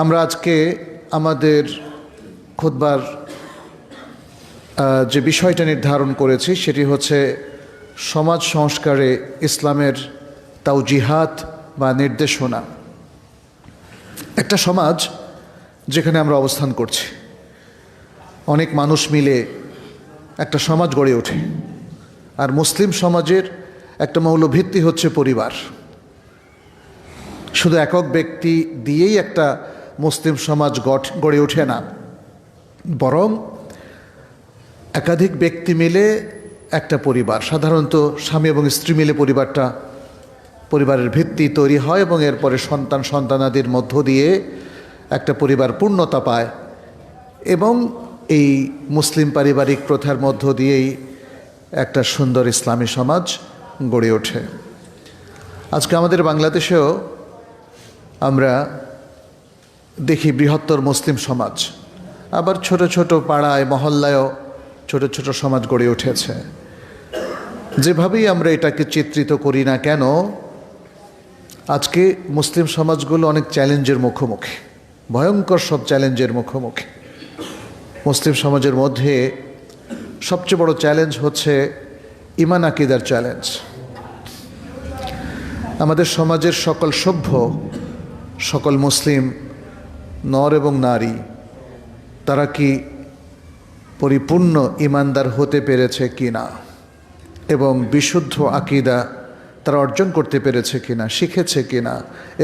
আমরা আজকে আমাদের খুতবার যে বিষয়টা নির্ধারণ করেছি সেটি হচ্ছে সমাজ সংস্কারে ইসলামের তাওজিহাত বা নির্দেশনা। একটা সমাজ যেখানে আমরা অবস্থান করছি, অনেক মানুষ মিলে একটা সমাজ গড়ে ওঠে। আর মুসলিম সমাজের একটা মৌল ভিত্তি হচ্ছে পরিবার। শুধু একক ব্যক্তি দিয়েই একটা মুসলিম সমাজ গড়ে ওঠে না, বরং একাধিক ব্যক্তি মিলে একটা পরিবার, সাধারণত স্বামী এবং স্ত্রী মিলে পরিবারের ভিত্তি তৈরি হয় এবং এরপরে সন্তানাদির মধ্য দিয়ে একটা পরিবার পূর্ণতা পায় এবং এই মুসলিম পারিবারিক প্রথার মধ্য দিয়েই একটা সুন্দর ইসলামী সমাজ গড়ে ওঠে। আজকে আমাদের বাংলাদেশেও আমরা দেখি বৃহত্তর মুসলিম সমাজ, আবার ছোট ছোট পাড়ায় মহল্লায়ও ছোট ছোট সমাজ গড়ে উঠেছে। যেভাবেই আমরা এটাকে চিত্রিত করি না কেন, আজকে মুসলিম সমাজগুলো অনেক চ্যালেঞ্জের মুখোমুখি, ভয়ঙ্কর সব চ্যালেঞ্জের মুখোমুখি। মুসলিম সমাজের মধ্যে সবচেয়ে বড় চ্যালেঞ্জ হচ্ছে ঈমান আকীদার চ্যালেঞ্জ। আমাদের সমাজের সকল সভ্য, সকল মুসলিম নর এবং নারী, তারা কি পরিপূর্ণ ঈমানদার হতে পেরেছে কিনা এবং বিশুদ্ধ আকীদা তারা অর্জন করতে পেরেছে কিনা, শিখেছে কিনা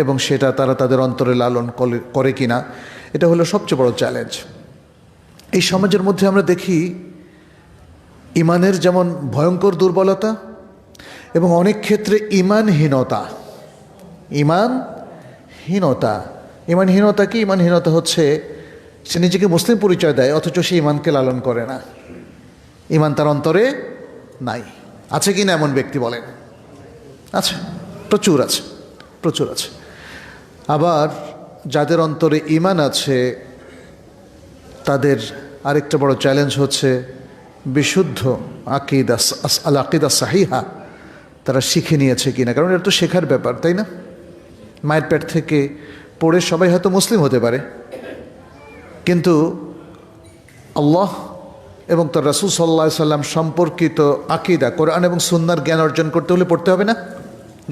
এবং সেটা তারা তাদের অন্তরে লালন করে কিনা, এটা হলো সবচেয়ে বড় চ্যালেঞ্জ। এই সমাজের মধ্যে আমরা দেখি ঈমানের যেমন ভয়ঙ্কর দুর্বলতা এবং অনেক ক্ষেত্রে ঈমানহীনতা। ঈমানহীনতা কি? ঈমানহীনতা হচ্ছে সে নিজেকে মুসলিম পরিচয় দেয় অথচ সে ঈমানকে লালন করে না, ঈমান তার অন্তরে নাই। আছে কি না এমন ব্যক্তি বলেন? আছে, প্রচুর আছে। আবার যাদের অন্তরে ঈমান আছে তাদের আরেকটা বড় চ্যালেঞ্জ হচ্ছে বিশুদ্ধ আকীদা, আল আকীদা সাহিহা তারা শিখে নিয়েছে কিনা। কারণ এটা তো শেখার ব্যাপার, তাই না? মায়ের পেট থেকে পড়ে সবাই হয়তো মুসলিম হতে পারে, কিন্তু আল্লাহ এবং তার রাসূল সাল্লাল্লাহু আলাইহি সাল্লাম সম্পর্কিত আকীদা, কোরআন এবং সুন্নাহর জ্ঞান অর্জন করতে হলে পড়তে হবে না,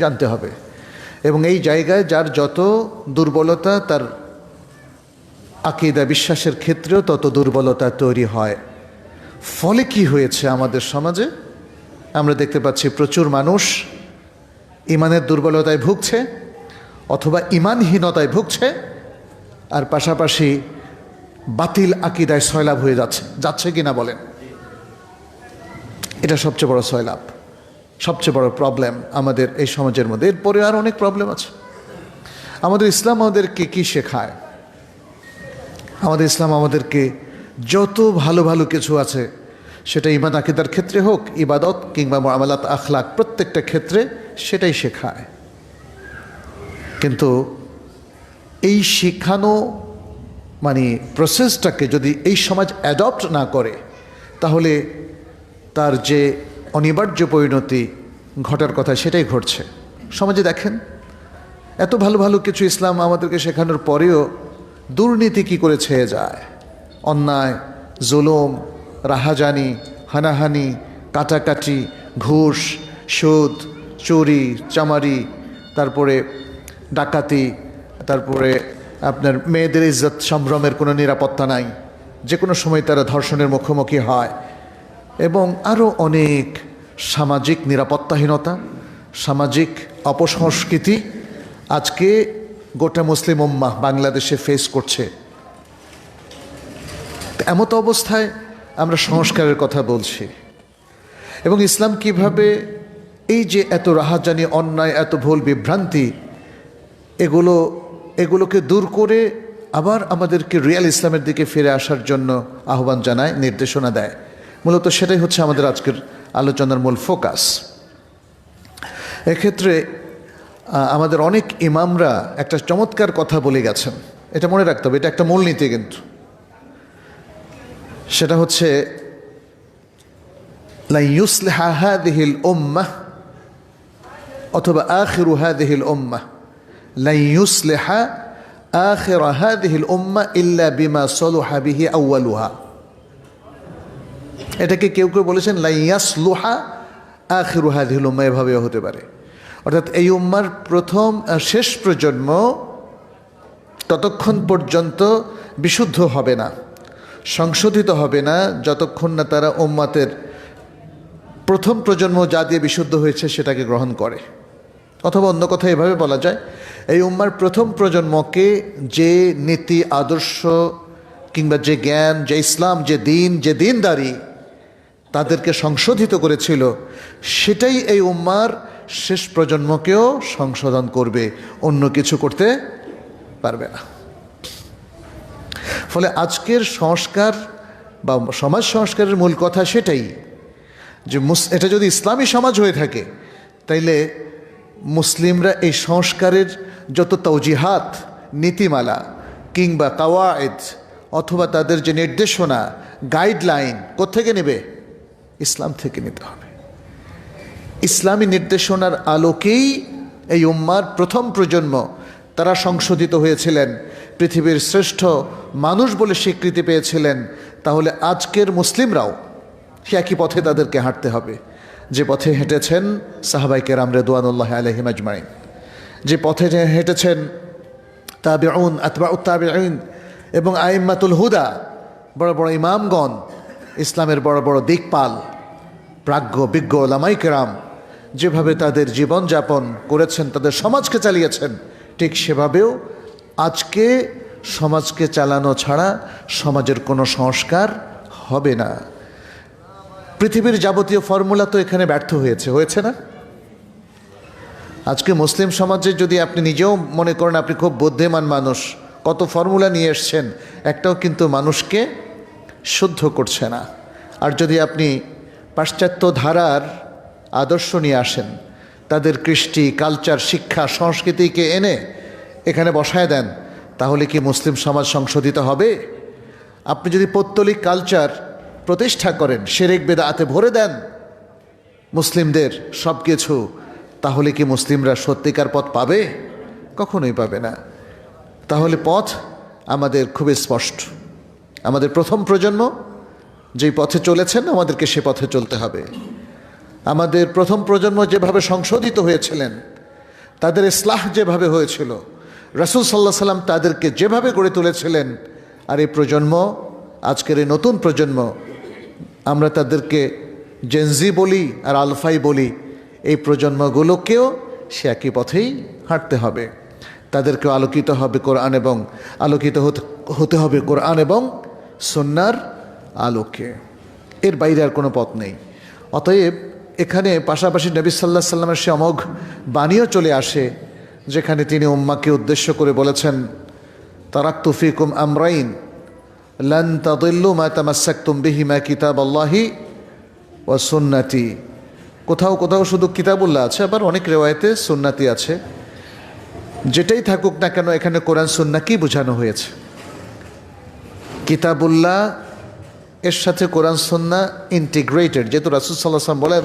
জানতে হবে। এবং এই জায়গায় যার যত দুর্বলতা, তার আকীদা বিশ্বাসের ক্ষেত্রেও তত দুর্বলতা তৈরি হয়। ফলে কি হয়েছে আমাদের সমাজে? আমরা দেখতে পাচ্ছি প্রচুর মানুষ ঈমানের দুর্বলতায় ভুগছে অথবা ঈমানহীনতায় ভুগছে, আর পাশাপাশি বাতিল আকীদায় সয়লাভ হয়ে যাচ্ছে কিনা বলেন? এটা সবচেয়ে বড় সয়লাভ, সবচেয়ে বড় প্রবলেম আমাদের এই সমাজের মধ্যে। এরপরে আর অনেক প্রবলেম আছে। আমাদের ইসলাম আমাদেরকে কি শেখায়? আমাদের ইসলাম আমাদেরকে যত ভালো ভালো কিছু আছে, সেটা ঈমান আকীদার ক্ষেত্রে হোক, ইবাদত কিংবা মুআমালাত আখলাক, প্রত্যেকটা ক্ষেত্রে সেটাই শেখায়। কিন্তু এই শেখানো প্রসেসটাকে যদি এই সমাজ অ্যাডপ্ট না করে, তাহলে তার যে অনিবার্য পরিণতি ঘটার কথা সেটাই ঘটছে। সমাজে দেখেন, এত ভালো ভালো কিছু ইসলাম আমাদেরকে শেখানোর পরেও দুর্নীতি কি করে ছেয়ে যায়, অন্যায়, জুলুম, রাহাজানি, হানাহানি, কাটাকাটি, ঘুষ, সুদ, চুরি, চামারি, তারপরে ডাকাতি, তারপরে আপনার মেয়েদের ইজ্জত সম্ভ্রমের কোনো নিরাপত্তা নাই, যে কোনো সময় তারা ধর্ষণের মুখোমুখি হয়, এবং আরও অনেক সামাজিক নিরাপত্তাহীনতা, সামাজিক অপসংস্কৃতি আজকে গোটা মুসলিম উম্মাহ বাংলাদেশে ফেস করছে। এমত অবস্থায় আমরা সংস্কারের কথা বলছি এবং ইসলাম কিভাবে এই যে এত রাহাজানি, অন্যায়, এত ভুল বিভ্রান্তি, এগুলোকে দূর করে আবার আমাদেরকে রিয়েল ইসলামের দিকে ফিরে আসার জন্য আহ্বান জানায়, নির্দেশনা দেয়। মূলত সেটাই হচ্ছে আমাদের আজকের আলোচনার মূল ফোকাস। এক্ষেত্রে আমাদের অনেক ইমামরা একটা চমৎকার কথা বলে গেছেন, এটা মনে রাখতে হবে, এটা একটা মূলনীতি। কিন্তু সেটা হচ্ছে লা ইউসলিহা হাযিহিল উম্মাহ অথবা আখিরু হাযিহিল উম্মাহ লা ইউসলিহা আখির হাদিহিল উম্মাহ ইল্লা বিমা সলুহা বিহি আউয়ালুহা। এটাকে কেউ কেউ বলেছেন লা ইয়াসলুহা আখিরু হাদিহিল উম্মাহ, এভাবেও হতে পারে। অর্থাৎ এই উম্মার প্রথম শেষ প্রজন্ম ততক্ষণ পর্যন্ত বিশুদ্ধ হবে না, সংশোধিত হবে না, যতক্ষণ না তারা উম্মাতের প্রথম প্রজন্ম যা দিয়ে বিশুদ্ধ হয়েছে সেটাকে গ্রহণ করে। অথবা অন্য কথা এভাবে বলা যায়, এই উম্মার প্রথম প্রজন্মকে যে নীতি আদর্শ কিংবা যে জ্ঞান, যে ইসলাম, যে দিনদারি তাদেরকে সংশোধিত করেছিল, সেটাই এই উম্মার শেষ প্রজন্মকেও সংশোধন করবে, অন্য কিছু করতে পারবে না। ফলে আজকের সংস্কার বা সমাজ সংস্কারের মূল কথা সেটাই যে এটা যদি ইসলামী সমাজ হয়ে থাকে তাইলে মুসলিমরা এই সংস্কারের যত তাওজিহাত, নীতিমালা কিংবা কাওয়ায়েদ অথবা তাদের যে নির্দেশনা, গাইডলাইন কোত্থেকে নেবে? ইসলাম থেকে নিতে হবে। ইসলামী নির্দেশনার আলোকেই এই উম্মার প্রথম প্রজন্ম তারা সংশোধিত হয়েছিলেন, পৃথিবীর শ্রেষ্ঠ মানুষ বলে স্বীকৃতি পেয়েছিলেন। তাহলে আজকের মুসলিমরাও সে একই পথে তাদেরকে হাঁটতে হবে, যে পথে হেঁটেছেন সাহাবায়ে কেরাম রিদওয়ানুল্লাহি আলাইহিম আজমাইন, যে পথে হেঁটেছেন তাবিউন, আতবাউত তাবিউন এবং আইম্মাতুল হুদা, বড় বড় ইমামগণ, ইসলামের বড় বড় দিকপাল, প্রাজ্ঞ বিজ্ঞ ওলামায়ে কেরাম যেভাবে তাদের জীবনযাপন করেছেন, তাদের সমাজকে চালিয়েছেন, ঠিক সেভাবেও আজকে সমাজকে চালানো ছাড়া সমাজের কোনো সংস্কার হবে না। পৃথিবীর যাবতীয় ফর্মুলা তো এখানে ব্যর্থ হয়েছে না? আজকে মুসলিম সমাজে যদি আপনি নিজেও মনে করেন আপনি খুব বুদ্ধিমান মানুষ, কত ফর্মুলা নিয়ে এসছেন, একটাও কিন্তু মানুষকে শুদ্ধ করছে না। আর যদি আপনি পাশ্চাত্য ধারার আদর্শ নিয়ে আসেন, তাদের কৃষ্টি, কালচার, শিক্ষা, সংস্কৃতিকে এনে এখানে বসায় দেন, তাহলে কি মুসলিম সমাজ সংশোধিত হবে? আপনি যদি পৌত্তলিক কালচার প্রতিষ্ঠা করেন, শিরক বিদআতে ভরে দেন মুসলিমদের সব কিছু, তাহলে কি মুসলিমরা সত্যিকার পথ পাবে? কখনোই পাবে না। তাহলে পথ আমাদের খুবই স্পষ্ট। আমাদের প্রথম প্রজন্ম যেই পথে চলেছেন, আমাদেরকে সে পথে চলতে হবে। আমাদের প্রথম প্রজন্ম যেভাবে সংশোধিত হয়েছিলেন, তাদের ইসলাহ যেভাবে হয়েছিল, রাসূল সাল্লাল্লাহু আলাইহি সাল্লাম তাদেরকে যেভাবে গড়ে তুলেছিলেন, আর এই প্রজন্ম, আজকের এই নতুন প্রজন্ম, আমরা তাদেরকে জেনজি বলি আর আলফাই বলি, এই প্রজন্মগুলোকেও সে একই পথেই হাঁটতে হবে। তাদেরকেও আলোকিত হবে কোরআন এবং আলোকিত হতে হবে কোরআন এবং সুন্নাহর আলোকে। এর বাইরে আর কোনো পথ নেই। অতএব এখানে পাশাপাশি নবী সাল্লাল্লাহু আলাইহি সাল্লামের সে অমোঘ বাণীও চলে আসে, যেখানে তিনি উম্মাকে উদ্দেশ্য করে বলেছেন, তারাকতু ফিকুম আমরাইন লান তাদিল্লু মা তামাসসাকতুম বিহিমা কিতাবাল্লাহি ওয়া সুন্নতি। কোথাও কোথাও শুধু কিতাবুল্লাহ আছে, আবার অনেক রিওয়ায়াতে সুন্নতি আছে। যেটাই থাকুক না কেন, এখানে কোরআন সুন্নাহ কি বোঝানো হয়েছে? কিতাবুল্লাহ এর সাথে কোরআন সুন্নাহ ইন্টিগ্রেটেড। যেহেতু রাসূল সাল্লাল্লাহু আলাইহি ওয়াসাল্লাম বলেন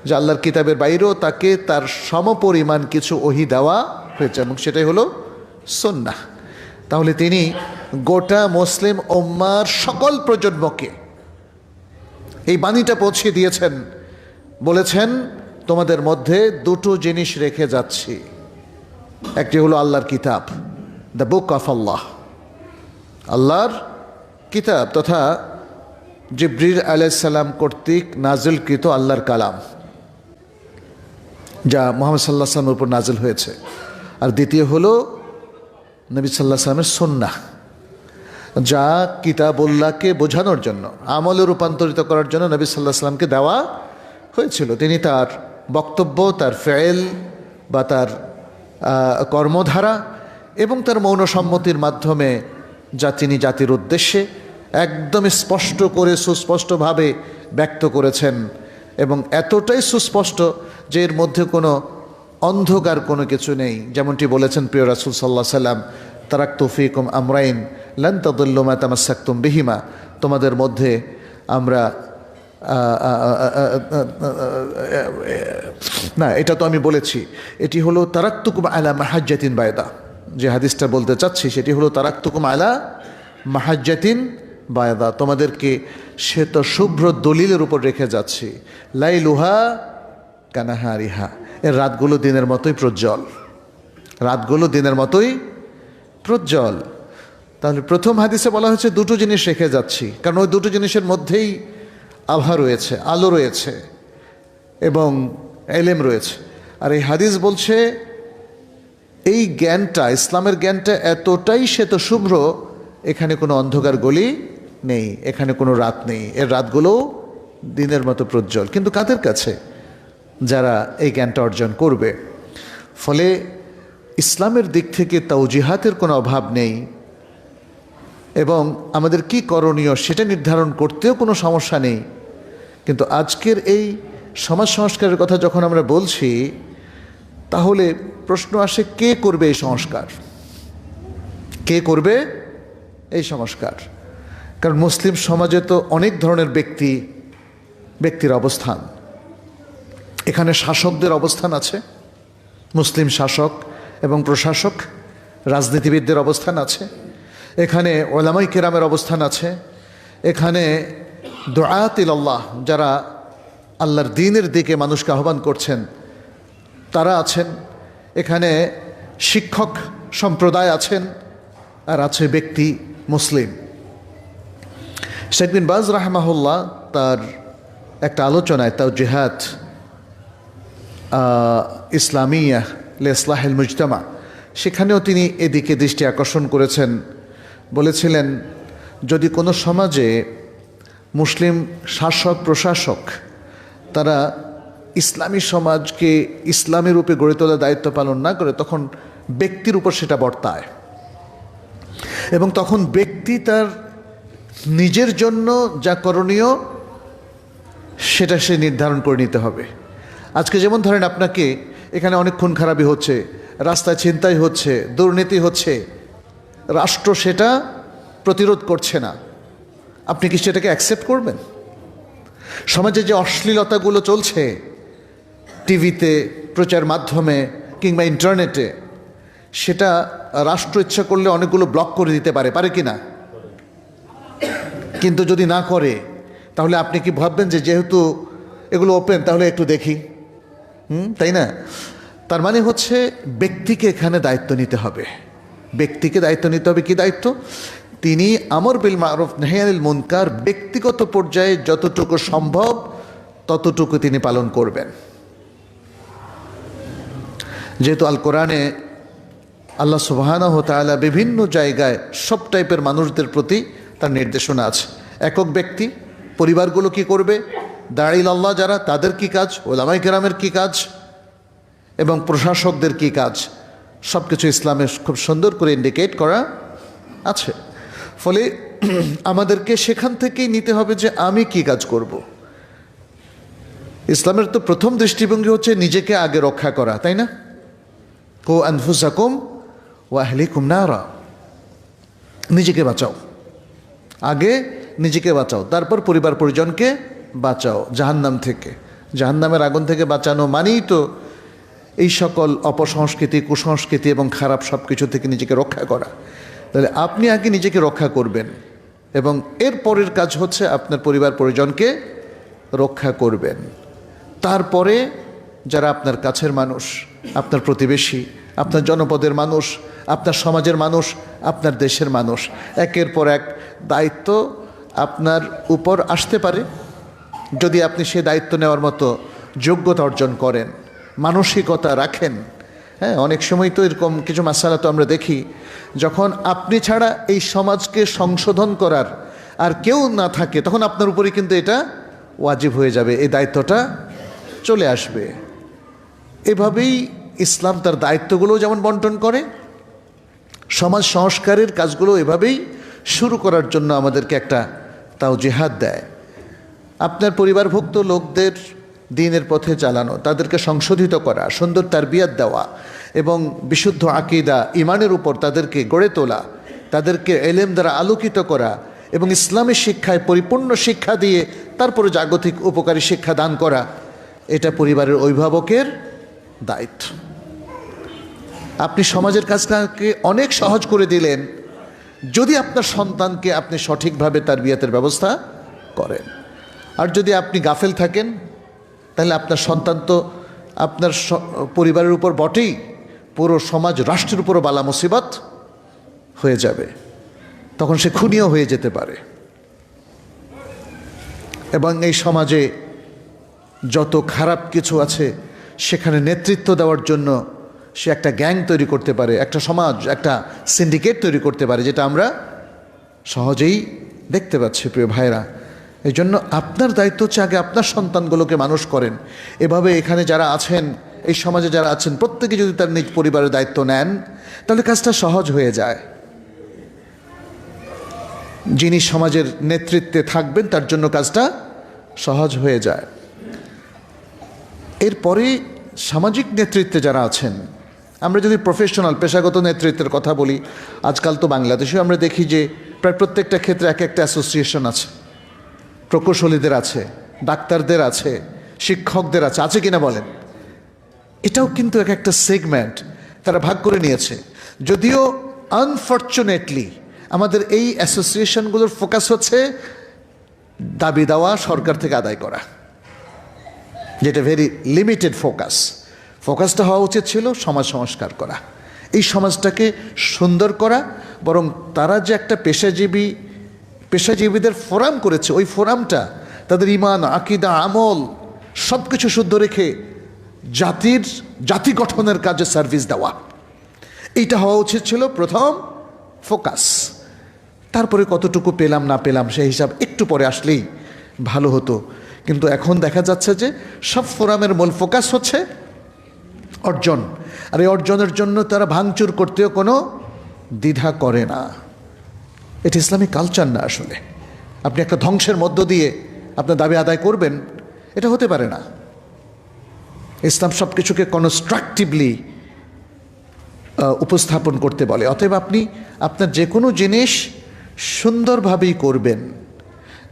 যে আল্লাহর কিতাবের বাইরেও তাকে তার সমপরিমাণ কিছু ওহী দেওয়া হয়েছে, এবং সেটাই হলো সুন্নাহ। তাহলে তিনি গোটা মুসলিম উম্মার সকল প্রজন্মকে এই বাণীটা পৌঁছে দিয়েছেন, বলেছেন তোমাদের মধ্যে দুটো জিনিস রেখে যাচ্ছি। একটি হলো আল্লাহর কিতাব, দ্য বুক অফ আল্লাহ, আল্লাহর কিতাব তথা জিবরিল আলাইহিস সালাম কর্তৃক নাজিলকৃত আল্লাহর কালাম, যা মুহাম্মদ সাল্লাল্লাহু আলাইহি ওয়াসাল্লামের উপর নাজিল হয়েছে। আর দ্বিতীয় হলো নবী সাল্লাল্লাহু আলাইহি ওয়াসাল্লামের সুন্নাহ, যা কিতাবুল্লাহকে বোঝানোর জন্য, আমলে রূপান্তরিত করার জন্য নবী সাল্লাল্লাহু আলাইহি ওয়াসাল্লামকে দেওয়া হয়েছিল। তিনি তার বক্তব্য, তার ফেল বা তার কর্মধারা এবং তার মৌন সম্মতির মাধ্যমে যা তিনি জাতির উদ্দেশ্যে একদম স্পষ্ট করে সুস্পষ্টভাবে ব্যক্ত করেছেন, এবং এতটাই সুস্পষ্ট যে এর মধ্যে কোনো অন্ধকার কোনো কিছু নেই। যেমনটি বলেছেন প্রিয় রাসূল সাল্লাল্লাহু আলাইহি ওয়াসাল্লাম, তারাকতু ফিকুম আমরাইন লান তাদিল্লু মা তামাসসাকতুম বিহিমা, তোমাদের মধ্যে আমরা না, এটা তো আমি বলেছি, এটি হলো তারাকতুকুম আলা মাহাজ্জাতিন বায়দা, যে হাদিসটা বলতে চাচ্ছি সেটি হলো তারাক্তুকুম আলা মাহাজ্জাতিন বায়দা, তোমাদেরকে শ্বেত শুভ্র দলিলের উপর রেখে যাচ্ছি, লাইলুহা কানাহারিহা, এর রাতগুলো দিনের মতোই প্রজ্জ্বল, রাতগুলো দিনের মতোই প্রজ্জ্বল। তাহলে প্রথম হাদিসে বলা হয়েছে দুটো জিনিস রেখে যাচ্ছি, কারণ ওই দুটো জিনিসের মধ্যেই আভা রয়েছে, আলো রয়েছে এবং এলেম রয়েছে। আর এই হাদিস বলছে এই জ্ঞানটা, ইসলামের জ্ঞানটা এতটাই শ্বেত শুভ্র, এখানে কোনো অন্ধকার গলি নেই, এখানে কোনো রাত নেই, এর রাতগুলোও দিনের মতো প্রজ্জ্বল। কিন্তু কাদের কাছে? যারা এই জ্ঞানটা অর্জন করবে। ফলে ইসলামের দিক থেকে তাওজিহাতের কোনো অভাব নেই এবং আমাদের কি করণীয় সেটা নির্ধারণ করতেও কোনো সমস্যা নেই। কিন্তু আজকের এই সমাজ সংস্কারের কথা যখন আমরা বলছি, তাহলে প্রশ্ন আসে কে করবে এই সংস্কার, কে করবে এই সংস্কার? কারণ মুসলিম সমাজে তো অনেক ধরনের ব্যক্তির অবস্থান, এখানে শাসকদের অবস্থান আছে, মুসলিম শাসক এবং প্রশাসক, রাজনীতিবিদদের অবস্থান আছে, এখানে ওলামায়ে কেরামের অবস্থান আছে, এখানে দুআত ইলাল্লাহ যারা আল্লাহর দ্বীনের দিকে মানুষকে আহ্বান করছেন তারা আছেন, এখানে শিক্ষক সম্প্রদায় আছেন, আর আছে ব্যক্তি মুসলিম। শেখ বিন বাজ রাহমাহুল্লাহ তার একটা আলোচনায় তাওজিহাত ইসলামিয়া লিইসলাহিল মুজতামা, সেখানেও তিনি এদিকে দৃষ্টি আকর্ষণ করেছেন। বলেছিলেন যদি কোনো সমাজে মুসলিম শাসক প্রশাসক তারা ইসলামী সমাজকে ইসলামী রূপে গড়ে তোলার দায়িত্ব পালন না করে, তখন ব্যক্তির উপর সেটা বর্তায় এবং তখন ব্যক্তি তার নিজের জন্য যা করণীয় সেটা সে নির্ধারণ করে নিতে হবে। আজকে যেমন ধরেন আপনাকে এখানে অনেক খুন খারাপি হচ্ছে, রাস্তায় ছিনতাই হচ্ছে, দুর্নীতি হচ্ছে, রাষ্ট্র সেটা প্রতিরোধ করছে না, আপনি কি সেটাকে অ্যাকসেপ্ট করবেন? সমাজে যে অশ্লীলতাগুলো চলছে টিভিতে, প্রচার মাধ্যমে কিংবা ইন্টারনেটে, সেটা রাষ্ট্র ইচ্ছা করলে অনেকগুলো ব্লক করে দিতে পারে কি না? কিন্তু যদি না করে তাহলে আপনি কি ভাববেন যে যেহেতু এগুলো ওপেন তাহলে একটু দেখি, তাই না? তার মানে হচ্ছে ব্যক্তিকে এখানে দায়িত্ব নিতে হবে, ব্যক্তিকে দায়িত্ব নিতে হবে। কি দায়িত্ব? তিনি আমর বিল মারুফ নাহি আনিল মুনকার ব্যক্তিগত পর্যায়ে যতটুকু সম্ভব ততটুকু তিনি পালন করবেন। যেহেতু আল কোরআনে আল্লাহ সুবহানাহু ওয়া তাআলা বিভিন্ন জায়গায় সব টাইপের মানুষদের প্রতি তার নির্দেশনা আছে। একক ব্যক্তি, পরিবারগুলো কি করবে, দাঈল আল্লাহ যারা তাদের কি কাজ, ওলামায়ে কেরামের কি কাজ এবং প্রশাসকদের কি কাজ, সব কিছু ইসলামে খুব সুন্দর করে ইন্ডিকেট করা আছে। ফলে আমাদেরকে সেখান থেকেই নিতে হবে যে আমি কি কাজ করব। ইসলামের তো প্রথম দৃষ্টিভঙ্গি হচ্ছে নিজেকে আগে রক্ষা করা, তাই না? কো আনফুসাকুম ওয়া আহলিকুম নারা, নিজেকে বাঁচাও, আগে নিজেকে বাঁচাও, তারপর পরিবার পরিজনকে বাঁচাও জাহান্নাম থেকে। জাহান্নামের আগুন থেকে বাঁচানো মানেই তো এই সকল অপসংস্কৃতি, কুসংস্কৃতি এবং খারাপ সব কিছু থেকে নিজেকে রক্ষা করা। তাহলে আপনি আগে নিজেকে রক্ষা করবেন এবং এর পরের কাজ হচ্ছে আপনার পরিবার পরিজনকে রক্ষা করবেন। তারপরে যারা আপনার কাছের মানুষ, আপনার প্রতিবেশী, আপনার জনপদের মানুষ, আপনার সমাজের মানুষ, আপনার দেশের মানুষ, একের পর এক দায়িত্ব আপনার উপর আসতে পারে যদি আপনি সে দায়িত্ব নেওয়ার মতো যোগ্যতা অর্জন করেন, মানসিকতা রাখেন। হ্যাঁ, অনেক সময় তো এরকম কিছু মাসালা তো আমরা দেখি, যখন আপনি ছাড়া এই সমাজকে সংশোধন করার আর কেউ না থাকে, তখন আপনার উপরে কিন্তু এটা ওয়াজিব হয়ে যাবে, এই দায়িত্বটা চলে আসবে। এভাবেই ইসলাম তার দায়িত্বগুলো যেমন বন্টন করে, সমাজ সংস্কারের কাজগুলো এভাবেই শুরু করার জন্য আমাদেরকে একটা তাওজিহাত দেয়। আপনার পরিবারভুক্ত লোকদের দ্বীনের পথে চালানো, তাদেরকে সংশোধিত করা, সুন্দর তারবিয়াত দেওয়া এবং বিশুদ্ধ আকীদা ঈমানের উপর তাদেরকে গড়ে তোলা, তাদেরকে ইলম দ্বারা আলোকিত করা এবং ইসলামী শিক্ষায় পরিপূর্ণ শিক্ষা দিয়ে তারপরে জাগতিক উপকারী শিক্ষা দান করা, এটা পরিবারের অভিভাবকের দায়িত্ব। আপনি সমাজের কাজকে অনেক সহজ করে দিলেন যদি আপনার সন্তানকে আপনি সঠিকভাবে তার বিয়াতের ব্যবস্থা করেন। আর যদি আপনি গাফেল থাকেন তাহলে আপনার সন্তান তো আপনার পরিবারের উপর বটেই, পুরো সমাজ রাষ্ট্রের উপরও বালা মুসিবত হয়ে যাবে, তখন সে খুনিও হয়ে যেতে পারে। এবং এই সমাজে যত খারাপ কিছু আছে সেখানে নেতৃত্ব দেওয়ার জন্য সে একটা গ্যাং তৈরি করতে পারে, একটা সমাজ, একটা সিন্ডিকেট তৈরি করতে পারে, যেটা আমরা সহজেই দেখতে পাচ্ছি প্রিয় ভাইরা। এই জন্য আপনার দায়িত্ব হচ্ছে আগে আপনার সন্তানগুলোকে মানুষ করেন। এভাবে এখানে যারা আছেন, এই সমাজে যারা আছেন, প্রত্যেকে যদি তার নিজ পরিবারের দায়িত্ব নেন তাহলে কাজটা সহজ হয়ে যায়। যিনি সমাজের নেতৃত্বে থাকবেন তার জন্য কাজটা সহজ হয়ে যায়। এরপরে সামাজিক নেতৃত্বে যারা আছেন, আমরা যদি প্রফেশনাল পেশাগত নেতৃত্বের কথা বলি, আজকাল তো বাংলাদেশেও আমরা দেখি যে প্রায় প্রত্যেকটা ক্ষেত্রে এক একটা অ্যাসোসিয়েশন আছে, প্রকৌশলীদের আছে, ডাক্তারদের আছে, শিক্ষকদের আছে, আছে কিনা বলেন? এটাও কিন্তু এক একটা সেগমেন্ট তারা ভাগ করে নিয়েছে। যদিও আনফর্চুনেটলি আমাদের এই অ্যাসোসিয়েশনগুলোর ফোকাস হচ্ছে দাবি দেওয়া সরকার থেকে আদায় করা, যেটা ভেরি লিমিটেড ফোকাস। ফোকাসটা হওয়া উচিত ছিল সমাজ সংস্কার করা, এই সমাজটাকে সুন্দর করা। বরং তারা যে একটা পেশাজীবীদের ফোরাম করেছে, ওই ফোরামটা তাদের ইমান, আকিদা, আমল সব কিছু শুদ্ধ রেখে জাতি গঠনের কাজে সার্ভিস দেওয়া, এইটা হওয়া উচিত ছিল প্রথম ফোকাস। তারপরে কতটুকু পেলাম না পেলাম সেই হিসাব একটু পরে আসলেই ভালো হতো। কিন্তু এখন দেখা যাচ্ছে যে সব ফোরামের মূল ফোকাস হচ্ছে অর্জন, আর এই অর্জনের জন্য তারা ভাঙচুর করতেও কোনো দ্বিধা করে না। এটা ইসলামিক কালচার না। আসলে আপনি একটা ধ্বংসের মধ্য দিয়ে আপনার দাবি আদায় করবেন, এটা হতে পারে না। ইসলাম সব কিছুকে কনস্ট্রাকটিভলি উপস্থাপন করতে বলে। অতএব আপনি আপনার যে কোনো জিনিস সুন্দরভাবেই করবেন,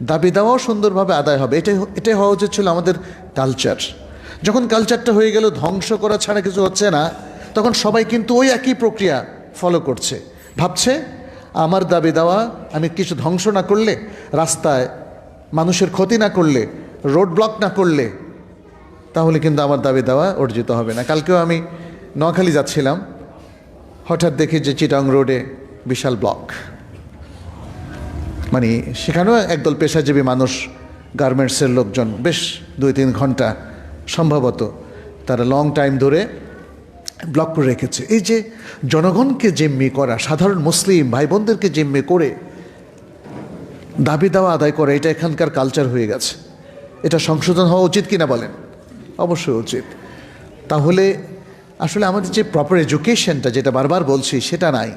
দাবি দেওয়াও সুন্দরভাবে আদায় হবে। এটাই হওয়া উচিত ছিল আমাদের কালচার। যখন কালচারটা হয়ে গেল ধ্বংস করা ছাড়া কিছু হচ্ছে না, তখন সবাই কিন্তু ওই একই প্রক্রিয়া ফলো করছে, ভাবছে আমার দাবি দেওয়া আমি কিছু ধ্বংস না করলে, রাস্তায় মানুষের ক্ষতি না করলে, রোড ব্লক না করলে, তাহলে কিন্তু আমার দাবি দেওয়া অর্জিত হবে না। কালকেও আমি নোয়াখালী যাচ্ছিলাম, হঠাৎ দেখি যে চিটাং রোডে বিশাল ব্লক। মানে সেখানেও একদল পেশাজীবী মানুষ, গার্মেন্টসের লোকজন বেশ 2-3 ঘন্টা সম্ভবত তারা লং টাইম ধরে ব্লক করে রেখেছে। এই যে জনগণকে জিম্মি করা, সাধারণ মুসলিম ভাই বোনদেরকে জিম্মি করে দাবি দেওয়া আদায় করা, এটা এখানকার কালচার হয়ে গেছে। এটা সংশোধন হওয়া উচিত কিনা বলেন? অবশ্যই উচিত। তাহলে আসলে আমাদের যে প্রপার এডুকেশনটা, যেটা বারবার বলছি, সেটা নাই।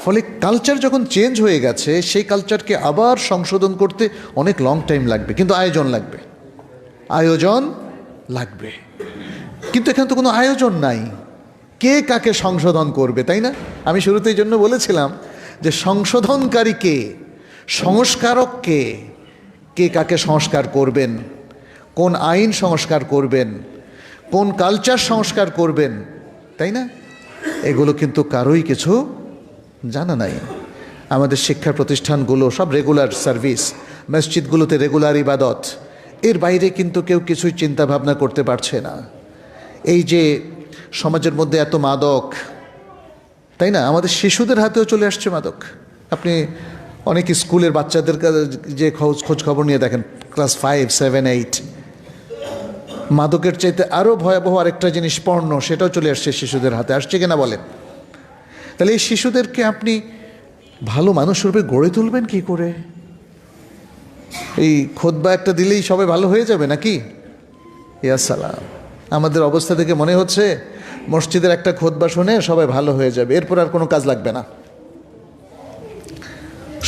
ফলে কালচার যখন চেঞ্জ হয়ে গেছে, সেই কালচারকে আবার সংশোধন করতে অনেক লং টাইম লাগবে, কিন্তু আয়োজন লাগবে। কিন্তু এখানে তো কোনো আয়োজন নাই। কে কাকে সংশোধন করবে, তাই না? আমি শুরুতে এই জন্য বলেছিলাম যে সংশোধনকারী কে, সংস্কারক কে, কে কাকে সংস্কার করবেন, কোন আইন সংস্কার করবেন, কোন কালচার সংস্কার করবেন, তাই না? এগুলো কিন্তু কারোই কিছু জানা নাই। আমাদের শিক্ষা প্রতিষ্ঠানগুলো সব রেগুলার সার্ভিস, মসজিদগুলোতে রেগুলার ইবাদত, এর বাইরে কিন্তু কেউ কিছুই চিন্তা ভাবনা করতে পারছে না। এই যে সমাজের মধ্যে এত মাদক, তাই না? আমাদের শিশুদের হাতেও চলে আসছে মাদক। আপনি অনেক স্কুলের বাচ্চাদের যে খোঁজ খবর নিয়ে দেখেন, ক্লাস 5, 7, 8, মাদকের চাইতে আরও ভয়াবহ আরেকটা জিনিস পর্ন, সেটাও চলে আসছে শিশুদের হাতে। আসছে কিনা বলেন? তাহলে এই শিশুদেরকে আপনি ভালো মানুষ রূপে গড়ে তুলবেন কি করে? এই খুতবা একটা দিলেই সবাই ভালো হয়ে যাবে নাকি? ইয়া সালাম। আমাদের অবস্থা থেকে মনে হচ্ছে মসজিদের একটা খুতবা শুনে সবাই ভালো হয়ে যাবে, এরপর আর কোনো কাজ লাগবে না।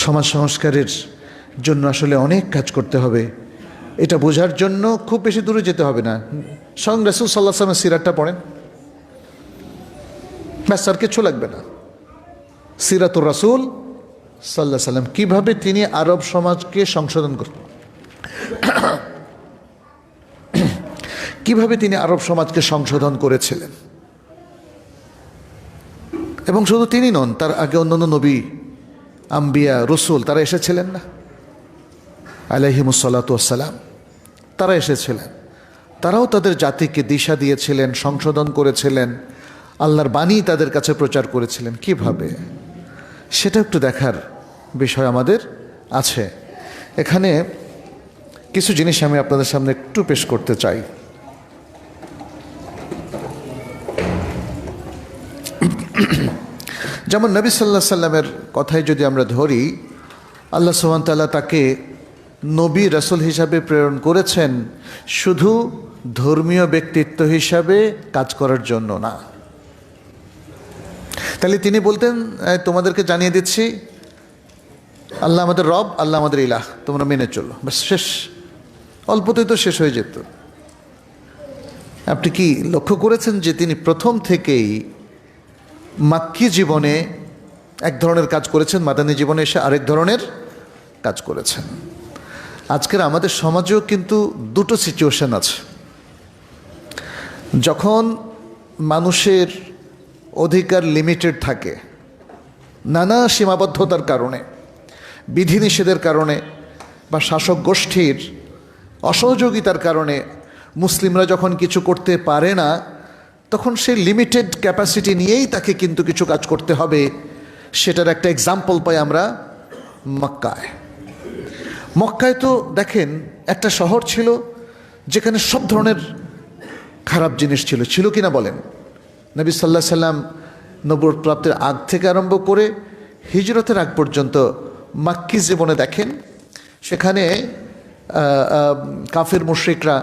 সমাজ সংস্কারের জন্য আসলে অনেক কাজ করতে হবে। এটা বোঝার জন্য খুব বেশি দূরে যেতে হবে না। স্বয়ং রাসূল সাল্লাল্লাহু আলাইহি ওয়াসাল্লামের সিরাতটা পড়েন, ব্যাস, আর কিছু লাগবে না। সিরাতুর রাসূল সাল্লাল্লাহু আলাইহি ওয়াসাল্লাম কীভাবে তিনি আরব সমাজকে সংশোধন করতেন, কীভাবে তিনি আরব সমাজকে সংশোধন করেছিলেন। এবং শুধু তিনি নন, তার আগে অন্যান্য নবী, আম্বিয়া, রসুল তারা এসেছিলেন না, আলাইহিমুসসালাতু ওয়াসসালাম, তারা এসেছিলেন। তারাও তাদের জাতিকে দিশা দিয়েছিলেন, সংশোধন করেছিলেন, আল্লাহর বাণী তাদের কাছে প্রচার করেছিলেন। কিভাবে, সেটা একটু দেখার বিষয় আমাদের আছে। এখানে কিছু জিনিস আমি আপনাদের সামনে একটু পেশ করতে চাই। যেমন নবী সাল্লাল্লাহু আলাইহি সাল্লামের কথাই যদি আমরা ধরি, আল্লাহ সুবহানাহু ওয়া তাআলা তাকে নবী রাসূল হিসাবে প্রেরণ করেছেন শুধু ধর্মীয় ব্যক্তিত্ব হিসাবে কাজ করার জন্য না। তাহলে তিনি বলতেন, তোমাদেরকে জানিয়ে দিচ্ছি আল্লাহ আমাদের রব, আল্লাহ আমাদের ইলাহ, তোমরা মেনে চলো, ব্যাস শেষ। অল্পতেই তো শেষ হয়ে যেত। আপনি কি লক্ষ্য করেছেন যে তিনি প্রথম থেকেই মাক্কি জীবনে এক ধরনের কাজ করেছেন, মাদানী জীবনে এসে আরেক ধরনের কাজ করেছেন। আজকের আমাদের সমাজেও কিন্তু দুটো সিচুয়েশন আছে। যখন মানুষের অধিকার লিমিটেড থাকে, নানা সীমাবদ্ধতার কারণে, বিধিনিষেধের কারণে বা শাসক গোষ্ঠীর অসহযোগিতার কারণে মুসলিমরা যখন কিছু করতে পারে না, তখন সেই লিমিটেড ক্যাপাসিটি নিয়েই তাকে কিন্তু কিছু কাজ করতে হবে। সেটার একটা এক্সাম্পল পাই আমরা মক্কায়। মক্কায় তো দেখেন একটা শহর ছিল যেখানে সব ধরনের খারাপ জিনিস ছিল, ছিল কিনা বলেন? নবী সাল্লাল্লাহু আলাইহি সাল্লাম নবুয়ত প্রাপ্তির আগ থেকে আরম্ভ করে হিজরতের আগ পর্যন্ত মাক্কি জীবনে দেখেন সেখানে কাফির মুশরিকরা